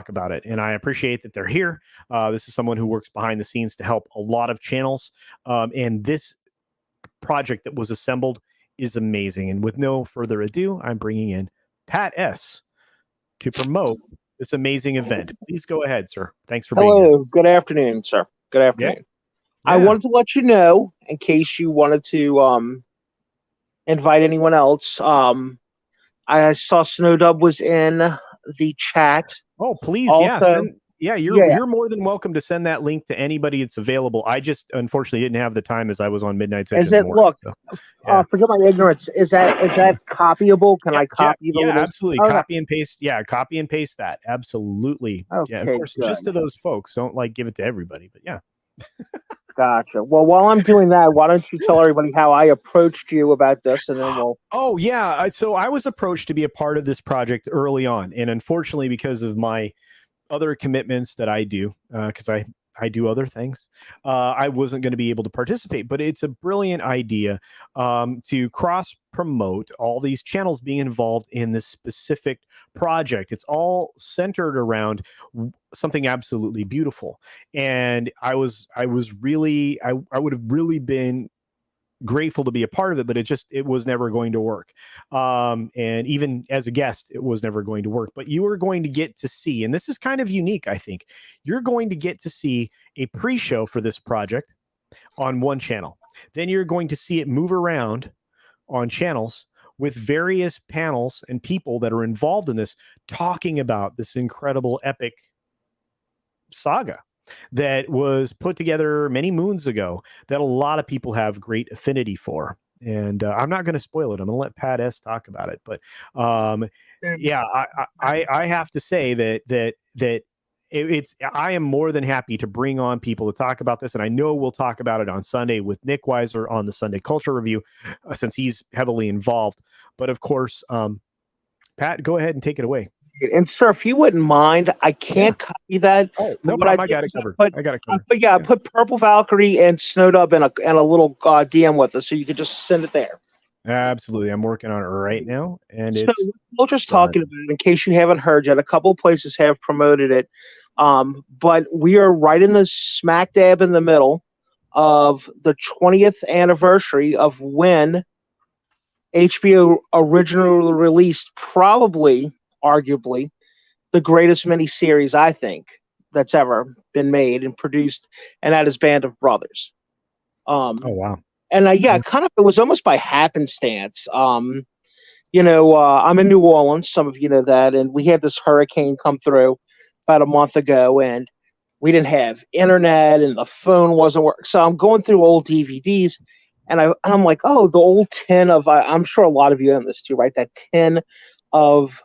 about it. And I appreciate that they're here. This is someone who works behind the scenes to help a lot of channels, and this project that was assembled is amazing. And with no further ado, I'm bringing in Pat S. to promote this amazing event. Please go ahead, sir. Thanks for being here. Hello. Good afternoon, sir. Good afternoon. Yeah. I wanted to let you know, in case you wanted to invite anyone else. I saw Snowdub was in the chat. Oh, please, also, you're more than welcome to send that link to anybody that's available. I just unfortunately didn't have the time as I was on midnight session. Is it forget my ignorance? Is that copyable? Can I copy the little... absolutely. Okay. Copy and paste. Yeah, copy and paste that. Absolutely. Okay, yeah, of course, good. Just to those folks. Don't give it to everybody, but yeah. Gotcha. Well, while I'm doing that, why don't you tell everybody how I approached you about this, and then we'll... Oh, yeah. So I was approached to be a part of this project early on, and unfortunately, because of my other commitments that I do, because I do other things, I wasn't going to be able to participate. But it's a brilliant idea to cross-promote all these channels being involved in this specific project. It's all centered around something absolutely beautiful. And I would have really been grateful to be a part of it, but it was never going to work. And even as a guest, it was never going to work. But you are going to get to see, and this is kind of unique, I think, you're going to get to see a pre-show for this project on one channel. Then you're going to see it move around on channels with various panels and people that are involved in this, talking about this incredible epic saga that was put together many moons ago that a lot of people have great affinity for. And I'm not going to spoil it. I'm going to let Pat S talk about it. But I have to say that I am more than happy to bring on people to talk about this. And I know we'll talk about it on Sunday with Nick Weiser on the Sunday Culture Review, since he's heavily involved. But of course, Pat, go ahead and take it away. And sir, if you wouldn't mind, I can't copy that. Oh, no problem. I got it covered. I got it covered. I put Purple Valkyrie and Snowdub in a little DM with us, so you could just send it there. Absolutely. I'm working on it right now. And so we're just talking about it, in case you haven't heard yet. A couple of places have promoted it. But we are right in the smack dab in the middle of the 20th anniversary of when HBO originally released, probably, arguably, the greatest miniseries, I think, that's ever been made and produced, and that is Band of Brothers. Oh, wow. And it was almost by happenstance. I'm in New Orleans, some of you know that, and we had this hurricane come through about a month ago, and we didn't have internet, and the phone wasn't working. So I'm going through old DVDs, and I'm like, oh, the old tin of, I'm sure a lot of you have this too, right? That tin of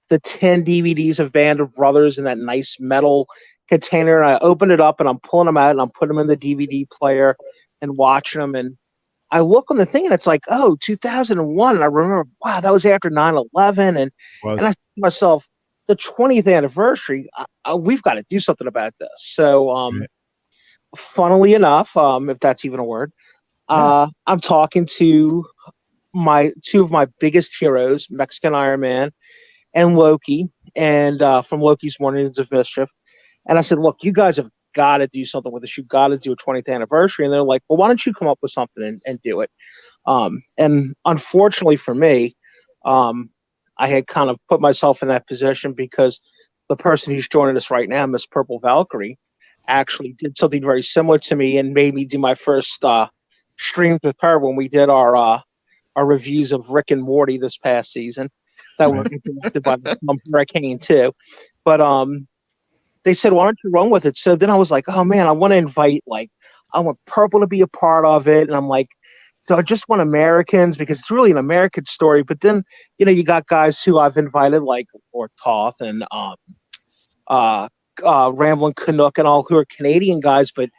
the 10 DVDs of Band of Brothers in that nice metal container. And I open it up and I'm pulling them out and I'm putting them in the DVD player and watching them. And I look on the thing and it's like, oh, 2001. And I remember, wow, that was after 9/11. And I said to myself, the 20th anniversary, we've got to do something about this. So, funnily enough, if that's even a word, I'm talking to two of my biggest heroes, Mexican Iron Man and Loki, and from Loki's Mornings of Mischief. And I said, look, you guys have got to do something with this. You've got to do a 20th anniversary. And they're like, well, why don't you come up with something and do it? And unfortunately for me, I had kind of put myself in that position because the person who's joining us right now, Miss Purple Valkyrie, actually did something very similar to me and made me do my first streams with her when we did our our reviews of Rick and Morty this past season that were interrupted by the hurricane too. But they said, "Why don't you run with it?" So then I was like, "Oh man, I want to invite I want Purple to be a part of it," and I'm like, "So I just want Americans because it's really an American story." But then you got guys who I've invited like Lord Toth and uh, Ramblin' Canuck and all who are Canadian guys, but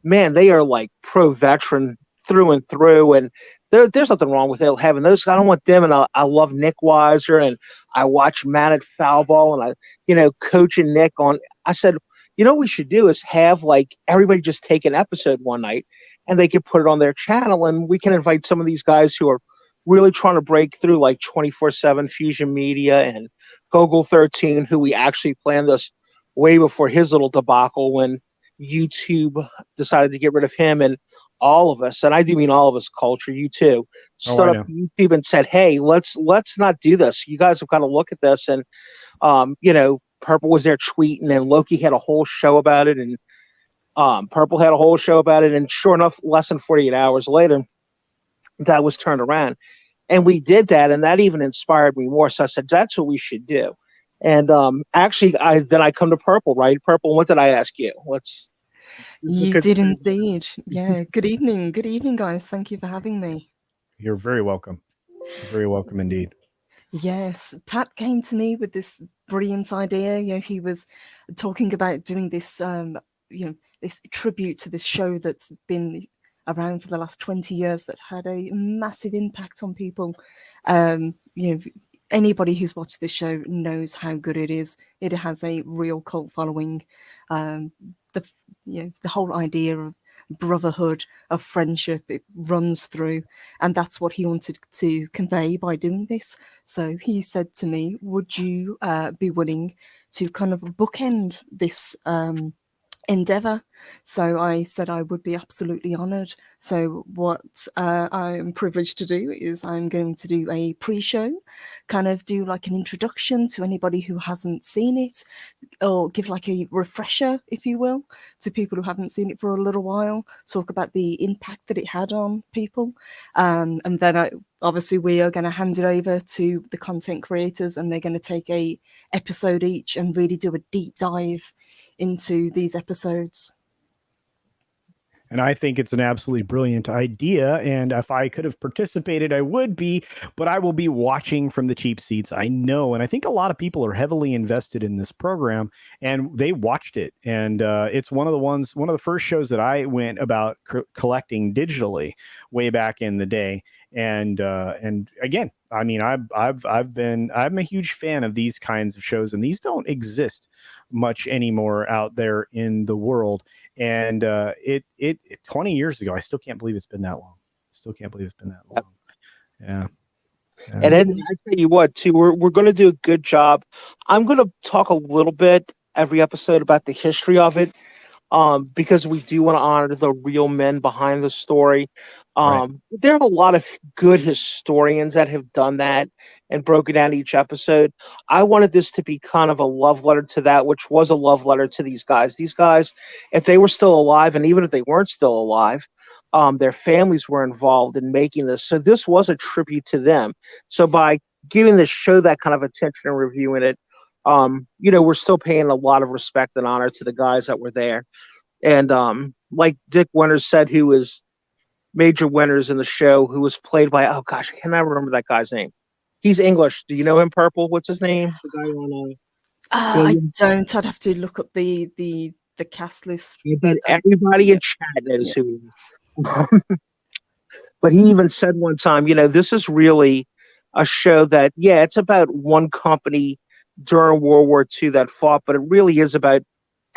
man, they are like pro veteran through and through, and there's nothing wrong with it having those. I don't want them, and I love Nick Weiser, and I watch Matt at Foul Ball, and coaching Nick on. I said, what we should do is have like everybody just take an episode one night, and they can put it on their channel, and we can invite some of these guys who are really trying to break through, like 24/7 Fusion Media and Gogol 13, who we actually planned this way before his little debacle when YouTube decided to get rid of him, and all of us, and I do mean all of us, Culture, you too, stood up to YouTube and said, "Hey, let's not do this. You guys have got to look at this." And Purple was there tweeting, and Loki had a whole show about it, and Purple had a whole show about it, and sure enough, less than 48 hours later, that was turned around, and we did that, and that even inspired me more. So I said, "That's what we should do." And actually, I come to Purple, right? Purple, what did I ask you? You did indeed. Yeah. Good evening, guys. Thank you for having me. You're very welcome. Very welcome indeed. Yes, Pat came to me with this brilliant idea. He was talking about doing this, this tribute to this show that's been around for the last 20 years that had a massive impact on people. Anybody who's watched this show knows how good it is. It has a real cult following. The whole idea of brotherhood, of friendship, it runs through, and that's what he wanted to convey by doing this. So he said to me, "Would you be willing to kind of bookend this endeavor?" So I said I would be absolutely honored. So what I'm privileged to do is I'm going to do a pre-show, kind of do like an introduction to anybody who hasn't seen it, or give like a refresher, if you will, to people who haven't seen it for a little while, talk about the impact that it had on people. And then obviously we are going to hand it over to the content creators, and they're going to take a episode each and really do a deep dive into these episodes. And I think it's an absolutely brilliant idea. And if I could have participated, I would be, but I will be watching from the cheap seats. I know. And I think a lot of people are heavily invested in this program, and they watched it. And it's one of the first shows that I went about collecting digitally way back in the day. And again, I mean, I'm a huge fan of these kinds of shows, and these don't exist much anymore out there in the world. And it 20 years ago, I still can't believe it's been that long. Yeah. And then I tell you what, too, we're going to do a good job. I'm going to talk a little bit every episode about the history of it, because we do want to honor the real men behind the story. Right. There are a lot of good historians that have done that and broken down each episode. I wanted this to be kind of a love letter to that, which was a love letter to these guys. These guys, if they were still alive, and even if they weren't still alive, their families were involved in making this. So this was a tribute to them. So by giving the show that kind of attention and reviewing it, we're still paying a lot of respect and honor to the guys that were there. And like Dick Winters said, who was Major Winters in the show, who was played by, oh gosh, I cannot remember that guy's name. He's English. Do you know him, Purple? What's his name? The guy on I don't. I'd have to look up the cast list. But everybody in chat knows who he is. But he even said one time, this is really a show that, it's about one company during World War II that fought, but it really is about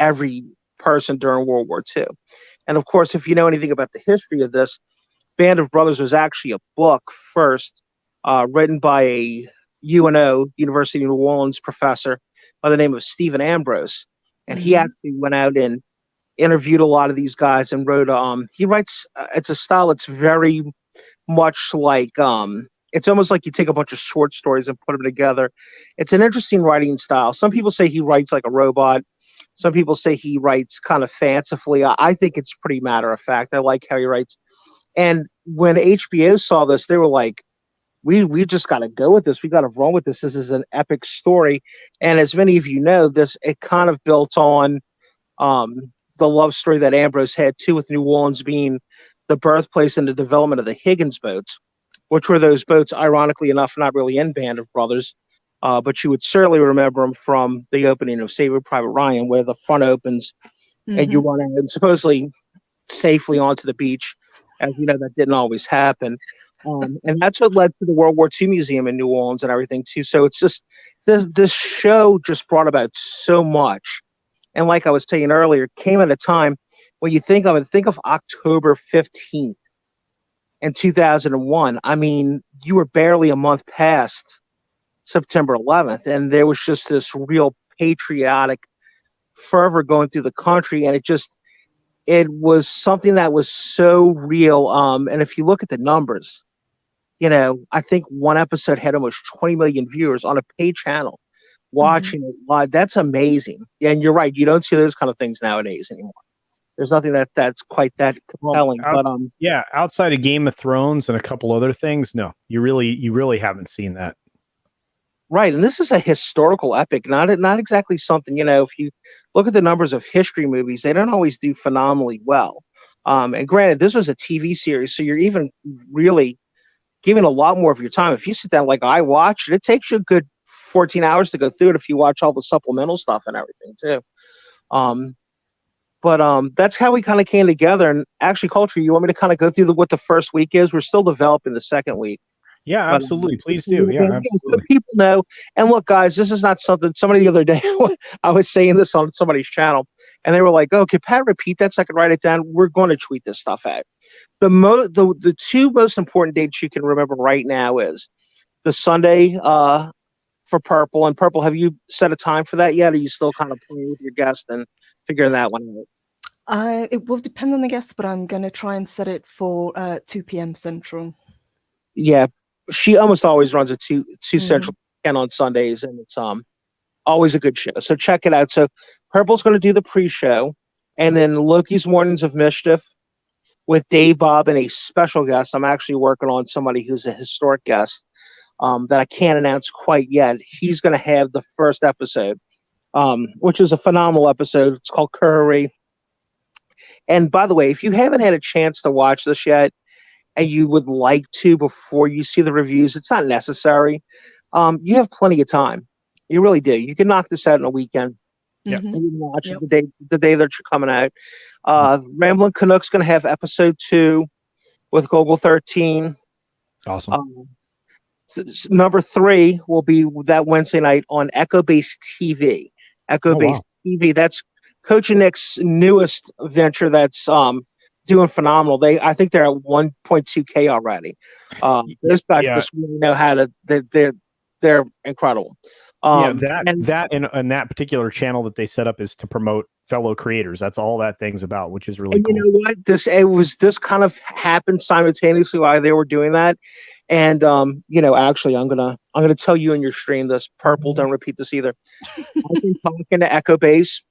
every person during World War II. And of course, if you know anything about the history of this, Band of Brothers was actually a book first, written by a UNO, University of New Orleans professor by the name of Stephen Ambrose. And he actually went out and interviewed a lot of these guys and wrote, he writes, it's a style that's very much like, it's almost like you take a bunch of short stories and put them together. It's an interesting writing style. Some people say he writes like a robot. Some people say he writes kind of fancifully. I think it's pretty matter of fact. I like how he writes. And when HBO saw this, they were like, we just got to go with this. We got to run with this. This is an epic story, and as many of you know, it kind of built on the love story that Ambrose had too, with New Orleans being the birthplace and the development of the Higgins boats, which were those boats, ironically enough, not really in Band of Brothers, but you would certainly remember them from the opening of Saving Private Ryan, where the front opens and you run out and supposedly safely onto the beach. As you know, that didn't always happen. And that's what led to the World War II Museum in New Orleans and everything too. So it's just this show just brought about so much. And like I was saying earlier, it came at a time when you think of October 15th in 2001. I mean, you were barely a month past September 11th, and there was just this real patriotic fervor going through the country, and it was something that was so real. And if you look at the numbers, I think one episode had almost 20 million viewers on a paid channel watching it live. That's amazing. And you're right, you don't see those kind of things nowadays anymore. There's nothing that's quite that compelling. Outside of Game of Thrones and a couple other things, no, you really haven't seen that. Right, and this is a historical epic, not exactly something, if you look at the numbers of history movies, they don't always do phenomenally well. And granted, this was a TV series, so you're even really giving a lot more of your time. If you sit down like I watched, it takes you a good 14 hours to go through it if you watch all the supplemental stuff and everything too. But that's how we kind of came together. And actually, Culture, you want me to kind of go through what the first week is? We're still developing the second week. Yeah, absolutely. Please do. Yeah, absolutely. People know. And look, guys, this is not something. Somebody the other day, I was saying this on somebody's channel, and they were like, "Oh, can Pat repeat that so I can write it down?" We're going to tweet this stuff out. The two most important dates you can remember right now is the Sunday for Purple. And Purple, have you set a time for that yet? Or are you still kind of playing with your guest and figuring that one out? It will depend on the guest, but I'm going to try and set it for 2 p.m. Central. Yeah, she almost always runs at 2 Central on Sundays, and it's always a good show. So check it out. So Purple's going to do the pre-show, and then Loki's Mornings of Mischief with Dave, Bob, and a special guest. I'm actually working on somebody who's a historic guest that I can't announce quite yet. He's going to have the first episode, which is a phenomenal episode. It's called Curry. And by the way, if you haven't had a chance to watch this yet, and you would like to before you see the reviews, it's not necessary. You have plenty of time. You really do. You can knock this out in a weekend. Yeah. And you can watch it the day that you're coming out. Ramblin' Canuck's going to have episode 2 with Gogol 13. Awesome. Number 3 will be that Wednesday night on Echo Base TV. TV. That's Coach and Nick's newest venture. That's doing phenomenal. I think they're at 1.2K already. Those guys just really know how to. They're incredible. That particular channel that they set up is to promote fellow creators. That's all that thing's about, which is really cool. You know what? This kind of happened simultaneously while they were doing that. And actually, I'm gonna tell you in your stream this. Purple, don't repeat this either. I've been talking to Echo Base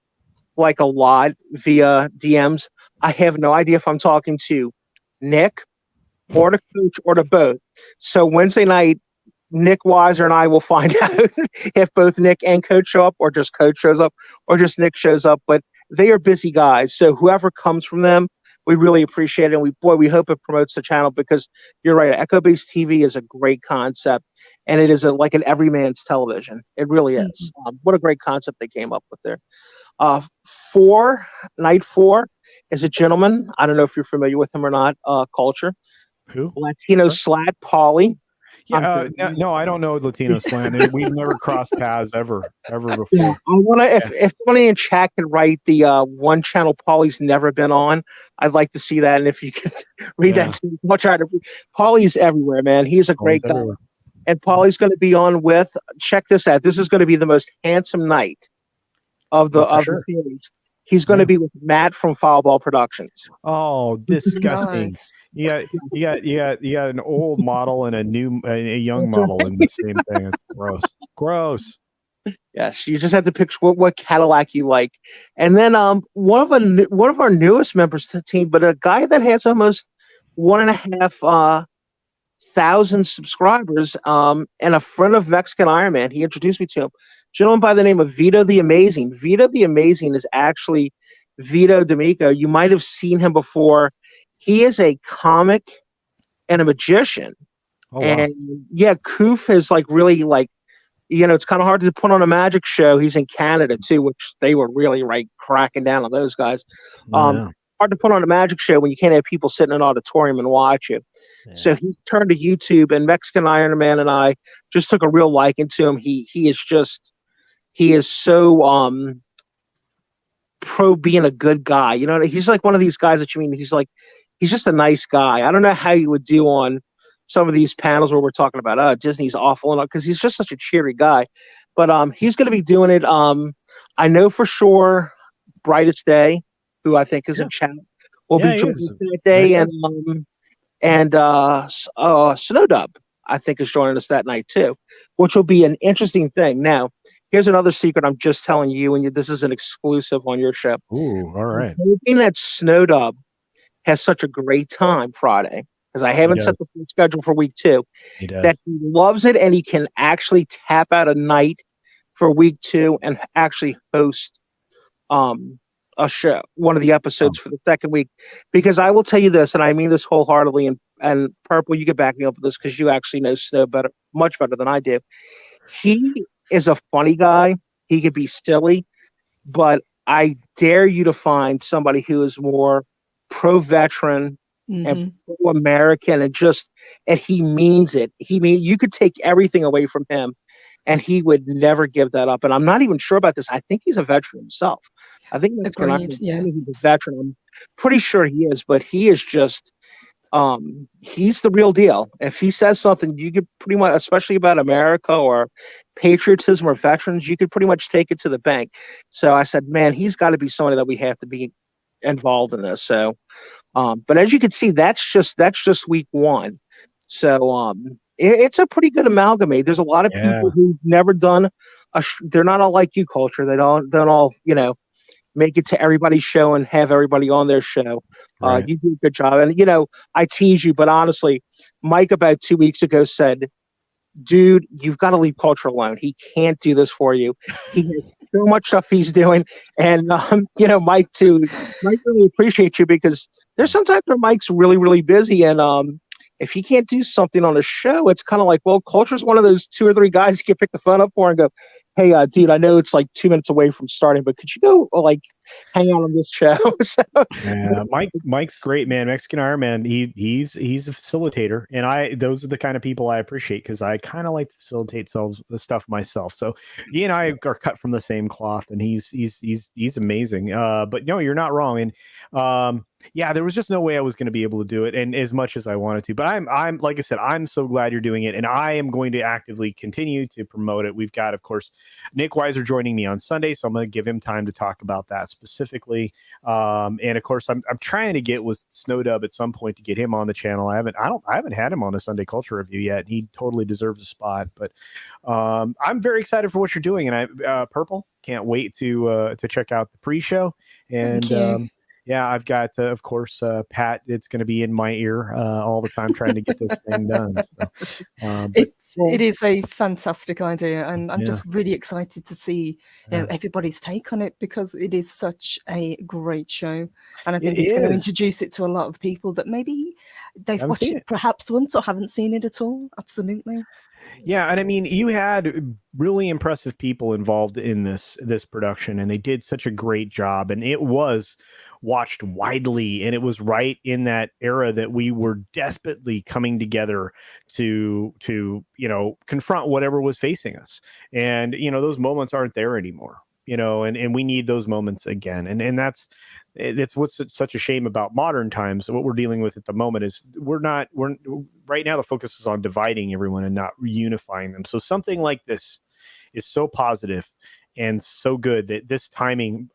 like a lot via DMs. I have no idea if I'm talking to Nick or the coach or the both. So Wednesday night, Nick Weiser and I will find out if both Nick and Coach show up, or just Coach shows up, or just Nick shows up. But they are busy guys, so whoever comes from them, we really appreciate it. And we hope it promotes the channel, because you're right. Echo Base TV is a great concept, and it is like an everyman's television. It really is. What a great concept they came up with there. Night 4 is a gentleman. I don't know if you're familiar with him or not. Culture. Who? Latino Slat, Pauly. Yeah, no, I don't know Latino Slant. We've never crossed paths ever before. Yeah, I want to. If somebody in chat can write the one channel Pauly's never been on, I'd like to see that. And if you can read that, to me, I'll try to. Pauly's everywhere, man. He's a great guy. Everywhere. And Pauly's going to be on with. Check this out. This is going to be the most handsome night of the series. He's going to be with Matt from Foulball Productions. Oh, disgusting! Nice. You got an old model and a young model in the same thing. It's gross. Yes, you just have to pick what Cadillac you like, and then one of our newest members to the team, but a guy that has almost 1.5 thousand subscribers. And a friend of Mexican Iron Man, he introduced me to him. Gentleman by the name of Vito the Amazing. Vito the Amazing is actually Vito D'Amico. You might have seen him before. He is a comic and a magician. Oh, wow. And yeah, Koof is like really like, it's kind of hard to put on a magic show. He's in Canada too, which they were really cracking down on those guys. Yeah. Hard to put on a magic show when you can't have people sit in an auditorium and watch you. Yeah. So he turned to YouTube, and Mexican Iron Man and I just took a real liking to him. He is so pro being a good guy. He's like one of these guys that he's just a nice guy. I don't know how you would do on some of these panels where we're talking about Disney's awful and all, because he's just such a cheery guy. But he's going to be doing it. I know for sure Brightest Day, who I think is in chat, will be joining us that day, and Snowdub, I think, is joining us that night too, which will be an interesting thing. Now, here's another secret I'm just telling you, and this is an exclusive on your show. Ooh, all right. I'm hoping that Snowdub has such a great time Friday, because I haven't set the full schedule for week 2. He does. That he loves it, and he can actually tap out a night for week 2 and actually host a show, one of the episodes for the second week. Because I will tell you this, and I mean this wholeheartedly, and Purple, you can back me up with this because you actually know Snow much better than I do. He is a funny guy. He could be silly, but I dare you to find somebody who is more pro-veteran and pro-American, and he means it. You could take everything away from him, and he would never give that up. And I'm not even sure about this. I think he's a veteran himself. I think he's a veteran. I'm pretty sure he is, but he is just he's the real deal. If he says something, you could pretty much, especially about America or patriotism or veterans, you could pretty much take it to the bank. So I said, man, he's got to be somebody that we have to be involved in this. So, but as you can see, that's just week 1. So, it's a pretty good amalgamate. There's a lot of people who've never done they're not all like you, Culture. They don't all, make it to everybody's show and have everybody on their show. Right. You do a good job. And, I tease you, but honestly, Mike about 2 weeks ago said, dude, you've got to leave Culture alone. He can't do this for you. He has so much stuff he's doing. And, Mike too, Mike really appreciate you, because there's sometimes where Mike's really, really busy. And if he can't do something on a show, it's kind of like, well, Culture's one of those 2 or 3 guys you can pick the phone up for and go, hey, dude, I know it's like 2 minutes away from starting, but could you go hang out on this show? So, yeah, Mike's great, man. Mexican Iron Man. He's a facilitator, and those are the kind of people I appreciate, because I kind of like to facilitate the stuff myself. So he and I are cut from the same cloth, and he's amazing. But no, you're not wrong. And there was just no way I was going to be able to do it, and as much as I wanted to. But I'm like I said, I'm so glad you're doing it, and I am going to actively continue to promote it. We've got, of course, Nick Weiser joining me on Sunday, so I'm going to give him time to talk about that specifically. And of course, I'm trying to get with Snowdub at some point to get him on the channel. I haven't had him on a Sunday Culture Review yet. He totally deserves a spot. But I'm very excited for what you're doing, and Purple, can't wait to check out the pre-show. And I've got, of course, Pat. It's going to be in my ear all the time trying to get this thing done. So, it is a fantastic idea, and I'm just really excited to see everybody's take on it, because it is such a great show, and I think it's going to introduce it to a lot of people that maybe they've watched it perhaps once or haven't seen it at all. Absolutely. Yeah, and I mean, you had really impressive people involved in this production, and they did such a great job, and it was watched widely, and it was right in that era that we were desperately coming together to confront whatever was facing us. And those moments aren't there anymore, and we need those moments again. And that's what's such a shame about modern times. What we're dealing with at the moment is we're right now, the focus is on dividing everyone and not unifying them. So something like this is so positive and so good that this timing,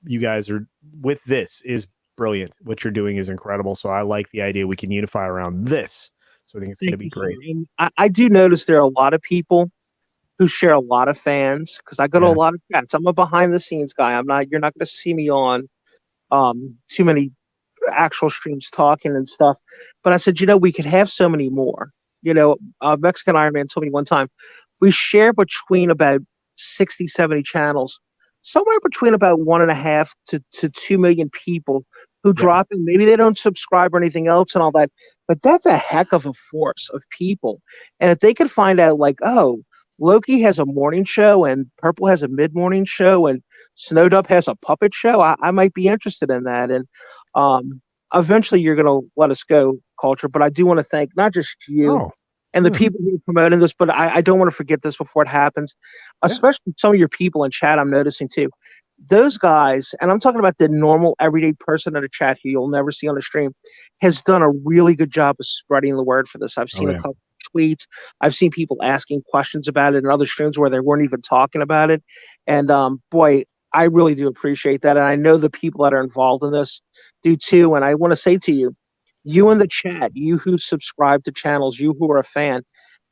you guys are with this, is brilliant. What you're doing is incredible. So I like the idea we can unify around this. So I think it's going to be great. And I do notice there are a lot of people who share a lot of fans, because I go to a lot of chats. I'm a behind the scenes guy. You're not going to see me on too many actual streams talking and stuff. But I said, we could have so many more. Mexican Iron Man told me one time, we share between about 60, 70 channels, somewhere between about 1.5 to 2 million people who drop in. Maybe they don't subscribe or anything else and all that, but that's a heck of a force of people. And if they could find out, like, oh, Loki has a morning show and Purple has a mid-morning show and Snowdub has a puppet show, I might be interested in that. And eventually you're going to let us go, Culture, but I do want to thank not just you and the people who are promoting this, but I don't want to forget this before it happens, especially some of your people in chat I'm noticing too. Those guys, and I'm talking about the normal everyday person in the chat who you'll never see on the stream, has done a really good job of spreading the word for this. I've seen a couple tweets. I've seen people asking questions about it in other streams where they weren't even talking about it. And boy, I really do appreciate that. And I know the people that are involved in this do too. And I want to say to you, you in the chat, you who subscribe to channels, you who are a fan,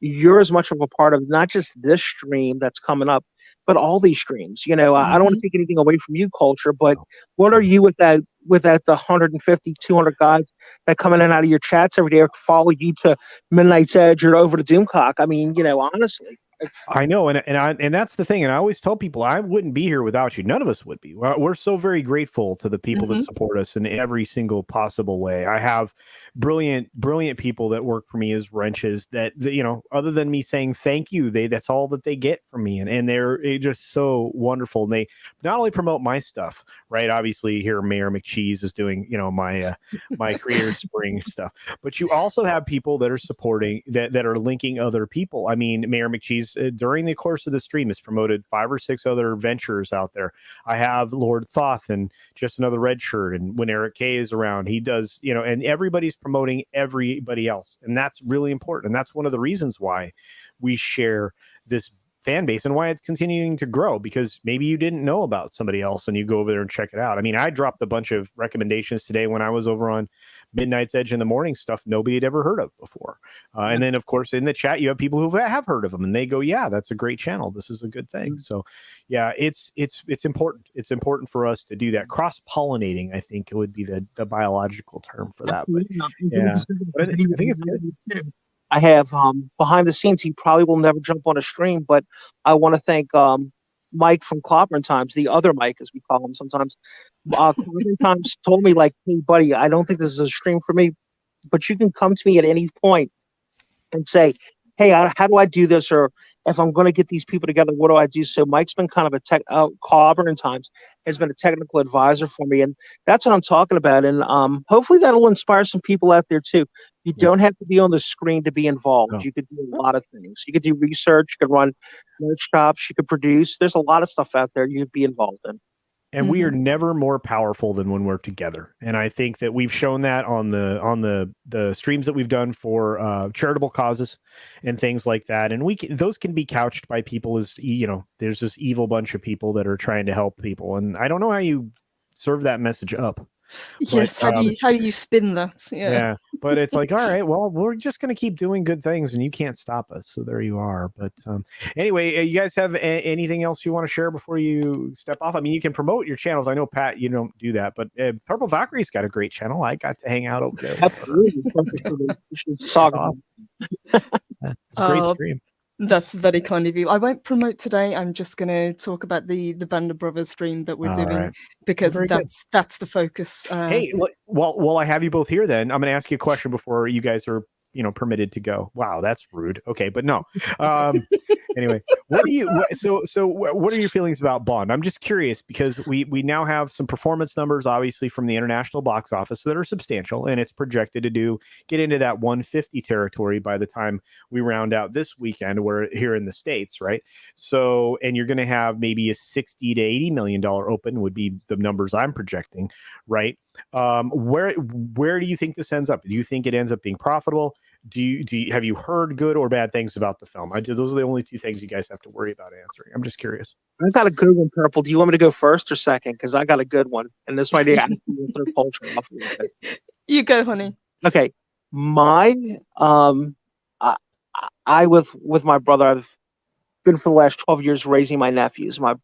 you're as much of a part of not just this stream that's coming up, but all these streams. I don't want to take anything away from you, Culture, but what are you with that the 150, 200 guys that come in and out of your chats every day or follow you to Midnight's Edge or over to Doomcock? I mean, honestly. I know, and that's the thing. And I always tell people I wouldn't be here without you. None of us would be. We're so very grateful to the people that support us in every single possible way. I have brilliant people that work for me as wrenches that other than me saying thank you, that's all that they get from me, and they're just so wonderful. And they not only promote my stuff, right? Obviously, here Mayor McCheese is doing my Creator Spring stuff, but you also have people that are supporting that are linking other people. I mean, Mayor McCheese. During the course of the stream has promoted 5 or 6 other ventures out there. I have Lord Thoth and Just Another Red Shirt, and when Eric K is around, he does, and everybody's promoting everybody else, and that's really important. And that's one of the reasons why we share this fan base and why it's continuing to grow, because maybe you didn't know about somebody else and you go over there and check it out. I mean, I dropped a bunch of recommendations today when I was over on Midnight's Edge in the morning, stuff nobody had ever heard of before. And then, of course, in the chat, you have people who have heard of them and they go, yeah, that's a great channel. This is a good thing. So, yeah, it's important. It's important for us to do that. Cross-pollinating, I think, would be the biological term for that. But, yeah, but I think it's good. I have behind the scenes, he probably will never jump on a stream, but I want to thank Mike from Clobbering Times, the other Mike, as we call him sometimes. Clobbering Times told me, like, hey, buddy, I don't think this is a stream for me, but you can come to me at any point and say, hey, how do I do this? Or if I'm going to get these people together, what do I do? So Mike's been kind of Clobbering Times has been a technical advisor for me. And that's what I'm talking about. And hopefully that'll inspire some people out there too. You don't have to be on the screen to be involved. No. You could do a lot of things. You could do research. You could run merch shops. You could produce. There's a lot of stuff out there you'd be involved in. And we are never more powerful than when we're together. And I think that we've shown that on the streams that we've done for charitable causes and things like that. And those can be couched by people as, there's this evil bunch of people that are trying to help people. And I don't know how you serve that message up. Yes, but, how do you spin that? Yeah, but it's like, all right, well, we're just going to keep doing good things and you can't stop us. So there you are. But anyway, you guys have anything else you want to share before you step off? I mean, you can promote your channels. I know, Pat, you don't do that, but Purple Valkyrie's got a great channel. I got to hang out over there. Absolutely. It's awesome. It's a great stream. That's very kind of you. I won't promote today. I'm just going to talk about the Band of Brothers stream that we're doing because that's the focus. Hey, while I have you both here, then I'm going to ask you a question before you guys are permitted to go. Wow, that's rude. Okay, but no. Anyway, what are your feelings about Bond? I'm just curious because we now have some performance numbers, obviously, from the international box office that are substantial, and it's projected to get into that 150 territory by the time we round out this weekend. We're here in the States, right? So, and you're going to have maybe a $60 to $80 million open would be the numbers I'm projecting, right? Where do you think this ends up? Do you think it ends up being profitable? Have you heard good or bad things about the film? Those are the only two things you guys have to worry about answering. I'm just curious. I got a good one, Purple. Do you want me to go first or second? Because I got a good one, and this might be culture off a little bit. You go, honey. Okay, mine. I with my brother, I've been for the last 12 years raising my nephews. My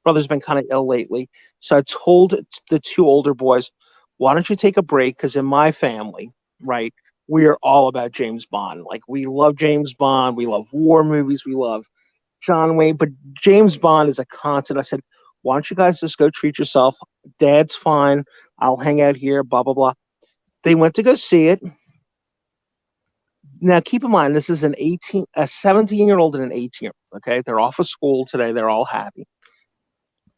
brother's been kind of ill lately, so I told the two older boys, why don't you take a break? Because in my family, right, we are all about James Bond. Like, we love James Bond. We love war movies. We love John Wayne. But James Bond is a constant. I said, why don't you guys just go treat yourself? Dad's fine. I'll hang out here, blah, blah, blah. They went to go see it. Now, keep in mind, this is a 17-year-old and an 18-year-old. Okay, they're off of school today. They're all happy.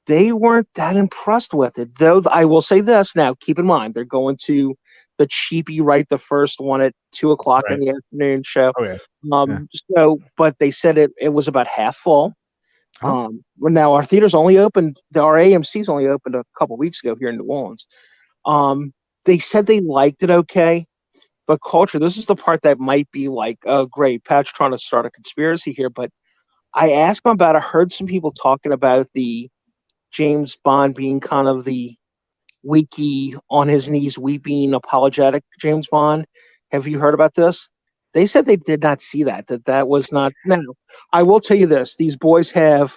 They weren't that impressed with it, though. I will say this. Now, keep in mind, they're going to the cheapy, right? The first one at 2:00 in Right. the afternoon show. Oh, yeah. So, but they said it was about half full. Huh? Well, now our theaters only opened. Our AMC's only opened a couple weeks ago here in New Orleans. They said they liked it okay. But culture, this is the part that might be like, oh, great, Pat's trying to start a conspiracy here. But I asked him about it. I heard some people talking about the James Bond being kind of the weaky, on his knees, weeping, apologetic James Bond. Have you heard about this? They said they did not see that was not. Now, I will tell you this. These boys have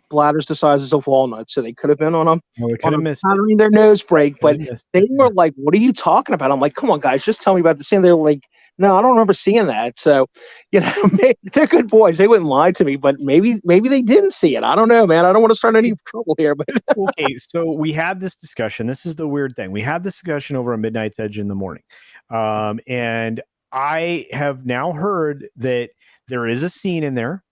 bladders the sizes of walnuts, so they could have been on them. Well, they could have missed it. Powdering their nose break, but Could have missed they it, were like, "What are you talking about?" I'm like, "Come on, guys, just tell me about the scene." They're like, "No, I don't remember seeing that." So, they're good boys. They wouldn't lie to me, but maybe they didn't see it. I don't know, man. I don't want to start any trouble here, but Okay, so we had this discussion. This is the weird thing. We had this discussion over a Midnight's Edge in the morning, and I have now heard that there is a scene in there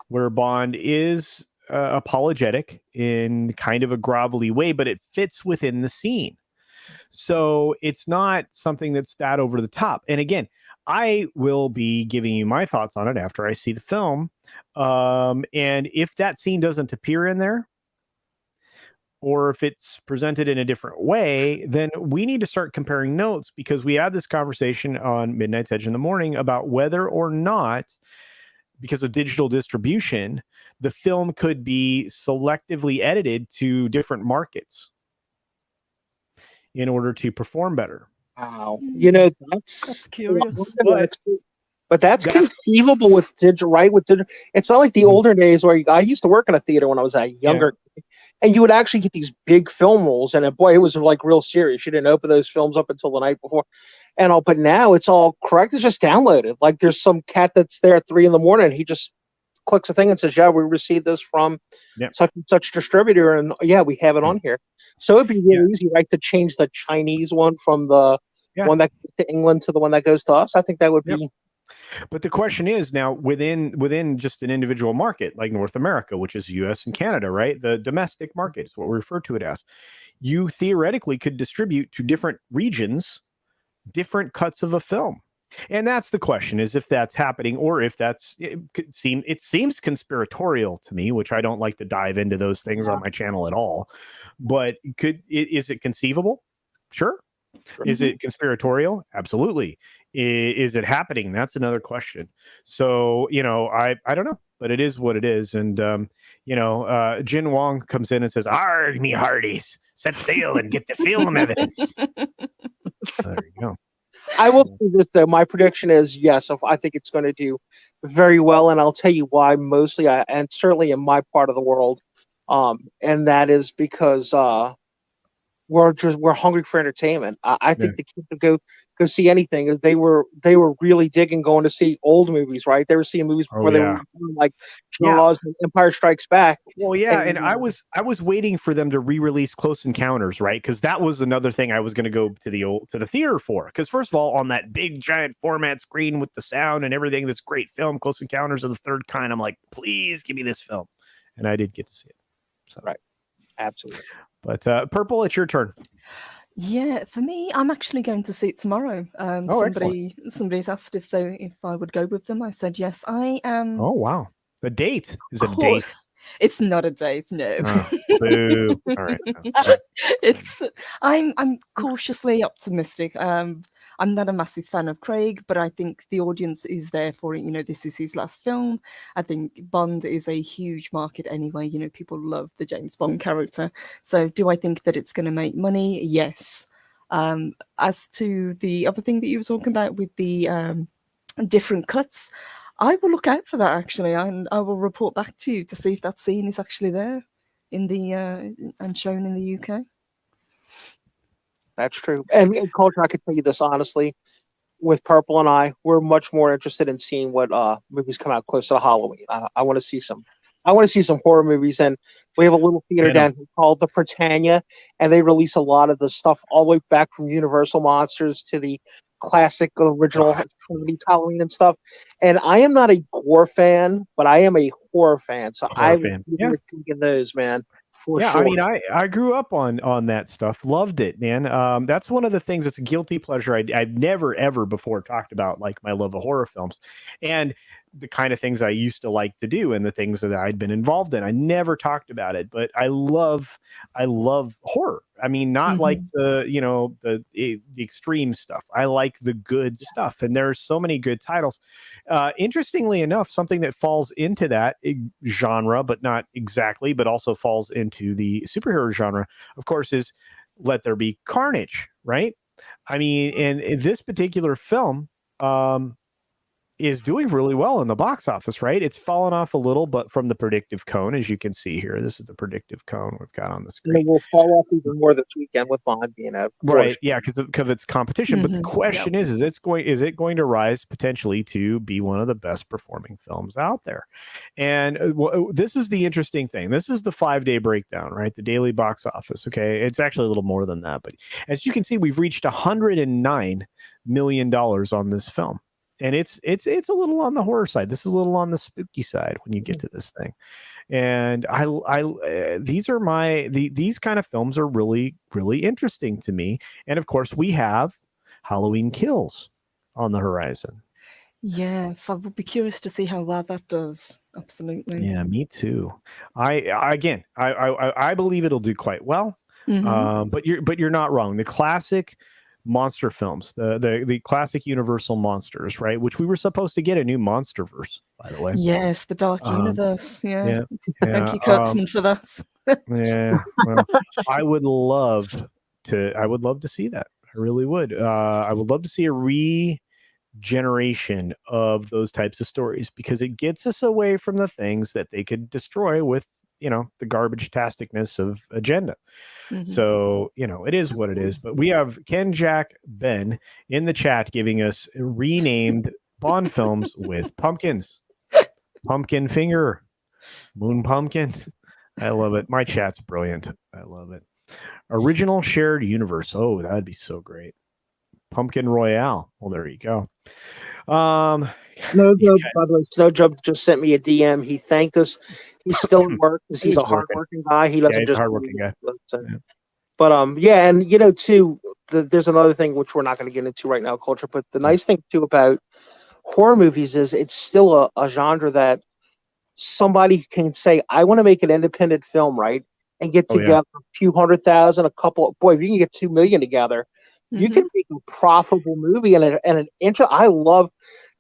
where Bond is apologetic in kind of a grovelly way, but it fits within the scene. So it's not something that's that over the top. And again, I will be giving you my thoughts on it after I see the film. And if that scene doesn't appear in there, or if it's presented in a different way, then we need to start comparing notes, because we had this conversation on Midnight's Edge in the morning about whether or not, because of digital distribution, the film could be selectively edited to different markets in order to perform better. wow, That's curious. But that's conceivable with digital, right? With digital, it's not like the older days where I used to work in a theater when I was a younger, and you would actually get these big film rolls, and boy, it was like real serious. You didn't open those films up until the night before, and all. But now it's all correct. It's just downloaded. Like, there's some cat that's there at 3 a.m, and he just clicks a thing and says, "Yeah, we received this from such and such distributor, and we have it on here." So it'd be really easy, right, to change the Chinese one from the one that goes to England to the one that goes to us. I think that would be. But the question is now, within just an individual market like North America, which is US and Canada, right? The domestic market is what we refer to it as. You theoretically could distribute to different regions different cuts of a film. And that's the question, is if that's happening, or if it seems conspiratorial to me, which I don't like to dive into those things on my channel at all. But is it conceivable? Sure. Is it conspiratorial? Absolutely. Is it happening? That's another question. So, I don't know, but it is what it is. And, Jin Wong comes in and says, "Arg, me hearties, set sail and get the film evidence." There you go. I will say this, though. My prediction is yes. I think it's going to do very well, and I'll tell you why. Mostly, and certainly in my part of the world, and that is because we're hungry for entertainment. I think the kids would go see anything. They were really digging going to see old movies, right? They were seeing movies before they were like Jaws and Empire Strikes Back. Well, and I was waiting for them to re-release Close Encounters, right? Because that was another thing I was going to go to the theater for. Because first of all, on that big giant format screen with the sound and everything, this great film, Close Encounters of the Third Kind. I'm like, please give me this film, and I did get to see it. So. Right, absolutely. But Purple, it's your turn. Yeah, for me, I'm actually going to see it tomorrow. Somebody's asked if I would go with them. I said yes. I am. Oh wow, the date is a date. It's not a date, no. Boo. All right. I'm cautiously optimistic. I'm not a massive fan of Craig, but I think the audience is there for it. This is his last film. I think Bond is a huge market anyway. People love the James Bond character. So do I think that it's going to make money? Yes. As to the other thing that you were talking about with the different cuts, I will look out for that, actually, and I will report back to you to see if that scene is actually there in the and shown in the UK. That's true. And culture, I could tell you this honestly. With Purple and we're much more interested in seeing what movies come out close to Halloween. I want to see some. I want to see some horror movies, and we have a little theater Venom. down here called the Britannia, and they release a lot of the stuff all the way back from Universal Monsters to the classic original Trinity Halloween and stuff. And I am not a gore fan, but I am a horror fan, so I Horror would fan. be Yeah. thinking those, man, for Yeah, sure. I mean, I grew up on that stuff. Loved it, man. That's one of the things that's a guilty pleasure. I've never ever before talked about, like my love of horror films, and the kind of things I used to like to do, and the things that I'd been involved in. I never talked about it, but I love horror. I mean, not like the extreme stuff. I like the good stuff, and there's so many good titles. Interestingly enough, something that falls into that genre, but not exactly, but also falls into the superhero genre, of course, is Let There Be Carnage, right? I mean, and in this particular film, is doing really well in the box office, right? It's fallen off a little, but from the predictive cone, as you can see here, this is the predictive cone we've got on the screen. And we'll fall off even more this weekend with Bond being out. Right, yeah, because it's competition. But the Mhm, question is it going to rise potentially to be one of the best performing films out there? And this is the interesting thing. This is the 5-day breakdown, right? The daily box office. Okay, it's actually a little more than that, but as you can see, we've reached $109 million on this film. And it's a little on the horror side. This is a little on the spooky side when you get to this thing. And these are these kind of films are really, really interesting to me. And of course, we have Halloween Kills on the horizon. Yes, I would be curious to see how well that does. Absolutely. Yeah, me too. I believe it'll do quite well. Mhm. But you're not wrong. The classic monster films, the classic Universal monsters, right? Which we were supposed to get a new Monsterverse, by the way. Yes, the Dark Um, Universe. Yeah. yeah, Thank you, yeah. Kurtzman, for that. Yeah, well, I would love to see that. I really would. I would love to see a regeneration of those types of stories, because it gets us away from the things that they could destroy with, the garbage tasticness of agenda. Mhm. So, it is what it is. But we have Ken Jack Ben in the chat giving us renamed Bond films with pumpkins. Pumpkin Finger, Moon Pumpkin. I love it. My chat's brilliant. I love it. Original shared universe. Oh, that'd be so great. Pumpkin Royale. Well, there you go. No Job, by the way, Snow Job just sent me a DM. He thanked us. He's still at work because he's He's a hardworking guy. He doesn't he's just a hardworking guy. Yeah. But yeah, and too, there's another thing which we're not going to get into right now, culture. But the nice thing too about horror movies is it's still a genre that somebody can say, I want to make an independent film, right? And get Oh, yeah. together a few 100,000, a couple. Boy, if you can get 2 million together, you can make a profitable movie and an intro. I love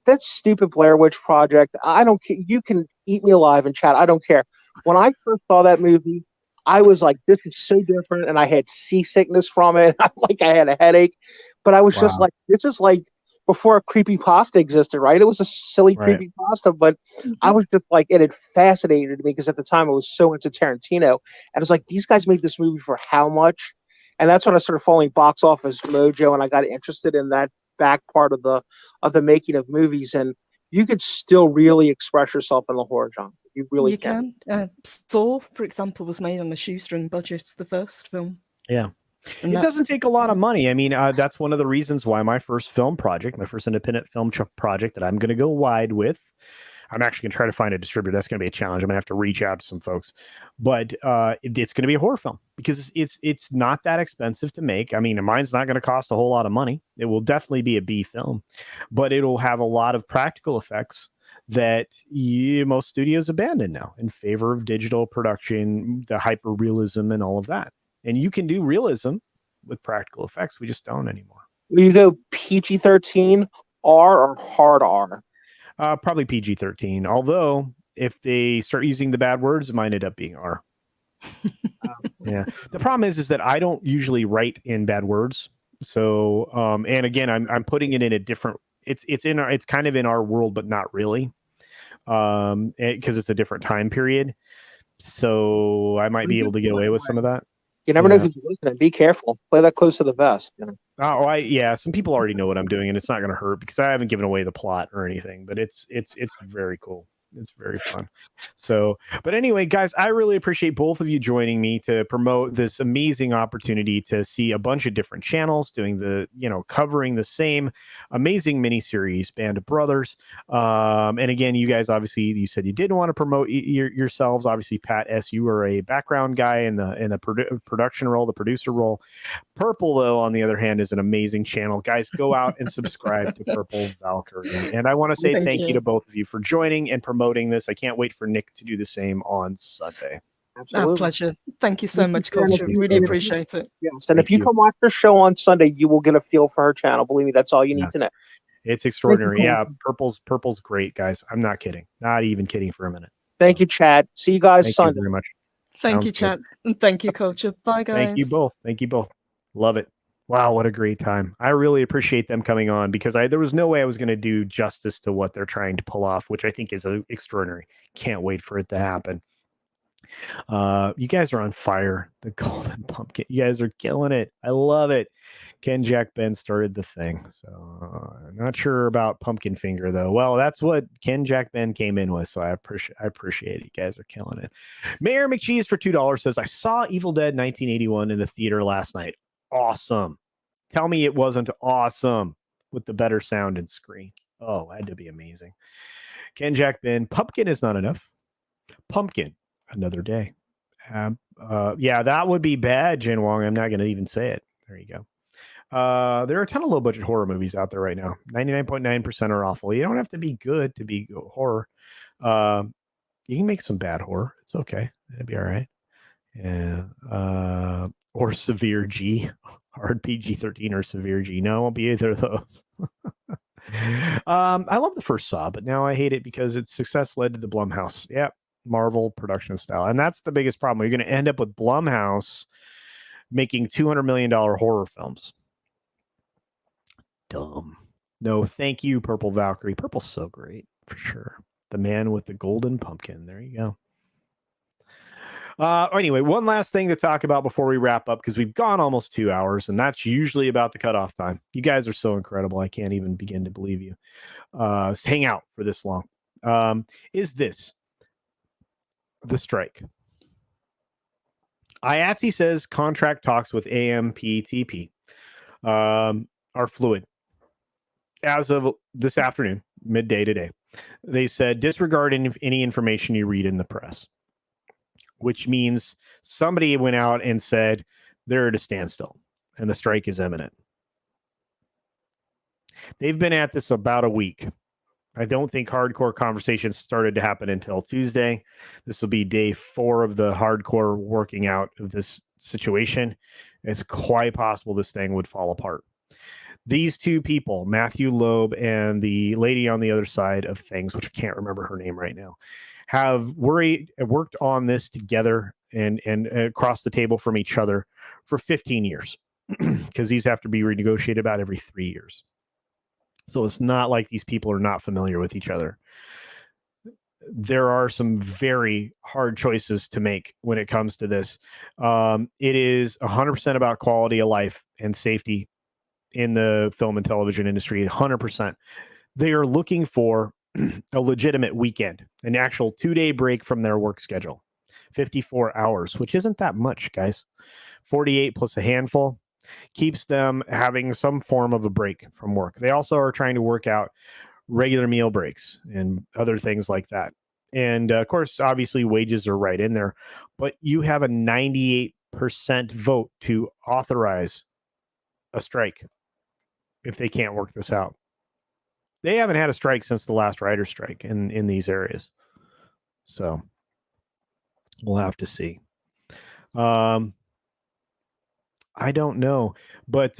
that stupid Blair Witch Project. I don't care. You can eat me alive in chat. I don't care. When I first saw that movie, I was like, this is so different. And I had seasickness from it. I had a headache. But I was just Wow. like, this is like before creepypasta existed, right? It was a silly Right. creepypasta, but I was just like, it fascinated me because at the time I was so into Tarantino. And it's like, these guys made this movie for how much? And that's when I started following Box Office Mojo, and I got interested in that back part of the making of movies. And you could still really express yourself in the horror genre. You really You can. Saw, for example, was made on a shoestring budget, the first film. Yeah. And It doesn't take a lot of money. I mean, that's one of the reasons why my first film project, my first independent film project that I'm going to go wide with, I'm actually going to try to find a distributor. That's going to be a challenge. I'm going to have to reach out to some folks, but it's going to be a horror film because it's not that expensive to make. I mean, mine's not going to cost a whole lot of money. It will definitely be a B film, but it'll have a lot of practical effects that most studios abandon now in favor of digital production, the hyper realism and all of that. And you can do realism with practical effects. We just don't anymore. Will you go PG-13, R, or hard R? Probably PG-13. Although if they start using the bad words, it might end up being R. Yeah. The problem is that I don't usually write in bad words. So, and again, I'm putting it in a different. It's kind of in our world, but not really, because it's a different time period. So I might be able to get away with some of that. You never know Yeah. who's listening. Be careful. Play that close to the vest. You know? Yeah. Some people already know what I'm doing, and it's not going to hurt because I haven't given away the plot or anything. But it's very cool. It's very fun. So, but anyway, guys, I really appreciate both of you joining me to promote this amazing opportunity to see a bunch of different channels doing covering the same amazing miniseries, Band of Brothers. And again, you guys, obviously, you said you didn't want to promote yourselves. Obviously, Pat S., you were a background guy in the production role, the producer role. Purple, though, on the other hand, is an amazing channel. Guys, go out and subscribe to Purple Valkyrie. And I want to say thank you to both of you for joining and promoting this. I can't wait for Nick to do the same on Sunday. Absolutely. Our pleasure. Thank you so much, And if Culture. you- Really and if you- appreciate it. Yes, and Thank if you you. come watch her show on Sunday, you will get a feel for her channel. Believe me, that's all you need to know. It's extraordinary. Thank you, Yeah, Purple's great, guys. I'm not kidding. Not even kidding for a minute. Thank you, Chad. See you guys Thank Sunday. you very much. Thank Sounds you, good. chat. And thank you, Culture. Bye, guys. Thank you both. Thank you both. Love it. Wow, what a great time. I really appreciate them coming on because there was no way I was going to do justice to what they're trying to pull off, which I think is extraordinary. Can't wait for it to happen. You guys are on fire. The Golden Pumpkin. You guys are killing it. I love it. Ken Jack Ben started the thing. So not sure about Pumpkin Finger though. Well, that's what Ken Jack Ben came in with. So I appreciate it. You guys are killing it. Mayor McCheese for $2 says, I saw Evil Dead 1981 in the theater last night. Awesome. Tell me it wasn't awesome with the better sound and screen. Oh, had to be amazing. Ken Jack Ben, Pumpkin is not enough. Pumpkin, another day. Yeah, that would be bad, Jin Wong. I'm not going to even say it. There you go. There are a ton of low budget horror movies out there right now. 99.9% are awful. You don't have to be good to be horror. You can make some bad horror. It's okay. It'll be all right. Yeah. Or severe G, hard PG-13 or severe G. No, it won't be either of those. I love the first Saw, but now I hate it because its success led to the Blumhouse. Yep. Marvel production style. And that's the biggest problem. You're going to end up with Blumhouse making $200 million horror films. Dumb. No, thank you, Purple Valkyrie. Purple's so great, for sure. The man with the golden pumpkin. There you go. Anyway, one last thing to talk about before we wrap up, because we've gone almost 2 hours, and that's usually about the cutoff time. You guys are so incredible. I can't even begin to believe you. Hang out for this long. Is this the strike? IATSE says contract talks with AMPTP are fluid. As of this afternoon, midday today, they said disregard any information you read in the press, which means somebody went out and said they're at a standstill and the strike is imminent. They've been at this about a week. I don't think hardcore conversations started to happen until Tuesday. This will be day 4 of the hardcore working out of this situation. It's quite possible this thing would fall apart. These two people, Matthew Loeb and the lady on the other side of things, which I can't remember her name right now, have worked on this together and across the table from each other for 15 years because these have to be renegotiated about every 3 years. So it's not like these people are not familiar with each other. There are some very hard choices to make when it comes to this. It is 100% about quality of life and safety in the film and television industry. 100%. They are looking for a legitimate weekend, an actual 2-day break from their work schedule. 54 hours, which isn't that much, guys. 48 plus a handful keeps them having some form of a break from work. They also are trying to work out regular meal breaks and other things like that. And of course, obviously, wages are right in there, but you have a 98% vote to authorize a strike if they can't work this out. They haven't had a strike since the last writer's strike in these areas. So we'll have to see. I don't know, but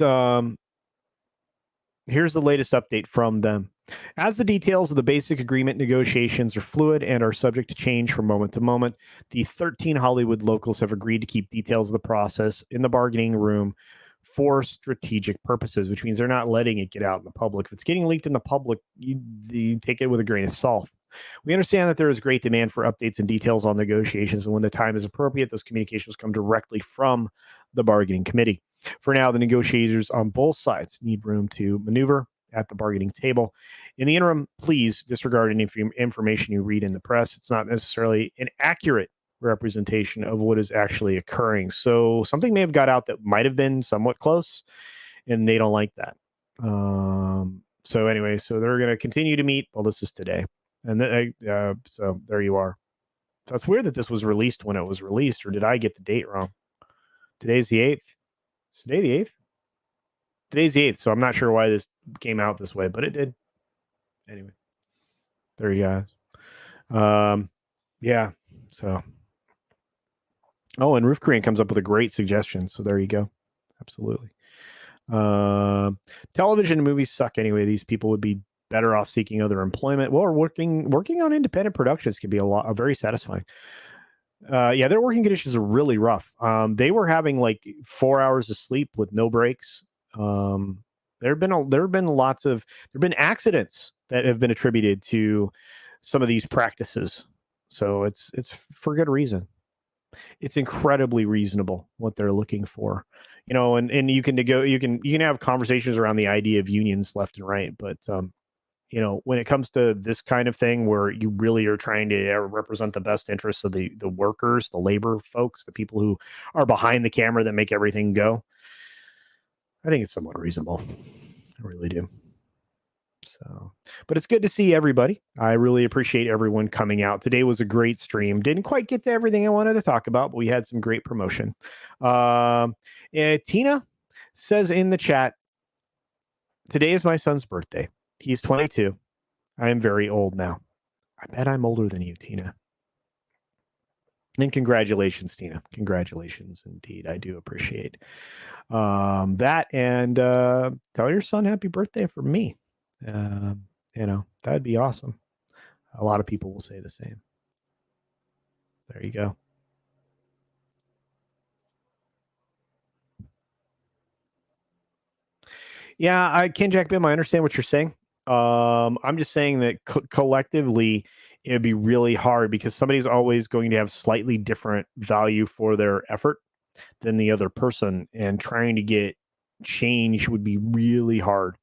here's the latest update from them. As the details of the basic agreement negotiations are fluid and are subject to change from moment to moment, the 13 Hollywood locals have agreed to keep details of the process in the bargaining room for strategic purposes, which means they're not letting it get out in the public. If it's getting leaked in the public, you take it with a grain of salt. We understand that there is great demand for updates and details on negotiations, and when the time is appropriate, those communications come directly from the bargaining committee. For now, the negotiators on both sides need room to maneuver at the bargaining table. In the interim, please disregard any information you read in the press. It's not necessarily an accurate representation of what is actually occurring. So something may have got out that might have been somewhat close, and they don't like that. So anyway, so they're going to continue to meet. Well, this is today. And then, so there you are. So it's weird that this was released when it was released, or did I get the date wrong? Today's the 8th. Is today the 8th? Today's the 8th, so I'm not sure why this came out this way, but it did. Anyway, there you guys. Yeah, so. Oh, and Roof Korean comes up with a great suggestion, so there you go. Absolutely. Television and movies suck anyway. These people would be better off seeking other employment. Well, working on independent productions can be very satisfying. Yeah, their working conditions are really rough. They were having like 4 hours of sleep with no breaks. There have been accidents that have been attributed to some of these practices. So it's for good reason. It's incredibly reasonable what they're looking for, and you can have conversations around the idea of unions left and right, but when it comes to this kind of thing where you really are trying to represent the best interests of the workers, the labor folks, the people who are behind the camera that make everything go, I think it's somewhat reasonable. I really do. So, but it's good to see everybody. I really appreciate everyone coming out. Today was a great stream. Didn't quite get to everything I wanted to talk about, but we had some great promotion. Tina says in the chat, today is my son's birthday. He's 22. I am very old now. I bet I'm older than you, Tina. And congratulations, Tina. Congratulations indeed. I do appreciate that. And tell your son happy birthday from me. That'd be awesome. A lot of people will say the same. There you go. Yeah, Ken Jack Bim, I understand what you're saying. I'm just saying that collectively, it'd be really hard because somebody's always going to have slightly different value for their effort than the other person, and trying to get change would be really hard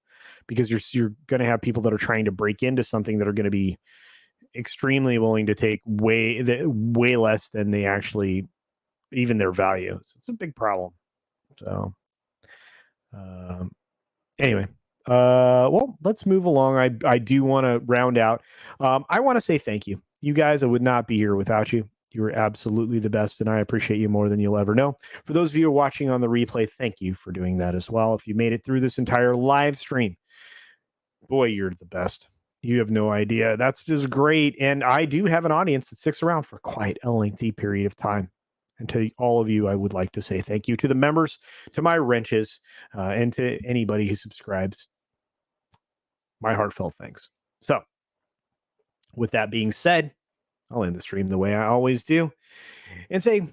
because you're going to have people that are trying to break into something that are going to be extremely willing to take way less than they actually even their value. So it's a big problem. So anyway, well, let's move along. I do want to round out. I want to say thank you. You guys, I would not be here without you. You were absolutely the best, and I appreciate you more than you'll ever know. For those of you who are watching on the replay, thank you for doing that as well. If you made it through this entire live stream, boy, you're the best. You have no idea. That's just great. And I do have an audience that sticks around for quite a lengthy period of time. And to all of you, I would like to say thank you to the members, to my wrenches, and to anybody who subscribes. My heartfelt thanks. So, with that being said, I'll end the stream the way I always do and say,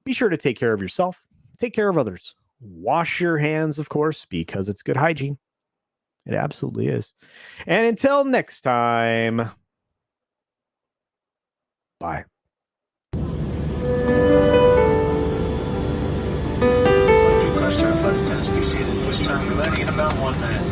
be sure to take care of yourself, take care of others, wash your hands, of course, because it's good hygiene. It absolutely is. And until next time, bye. Press your button as we see this time remaining in about 1 minute.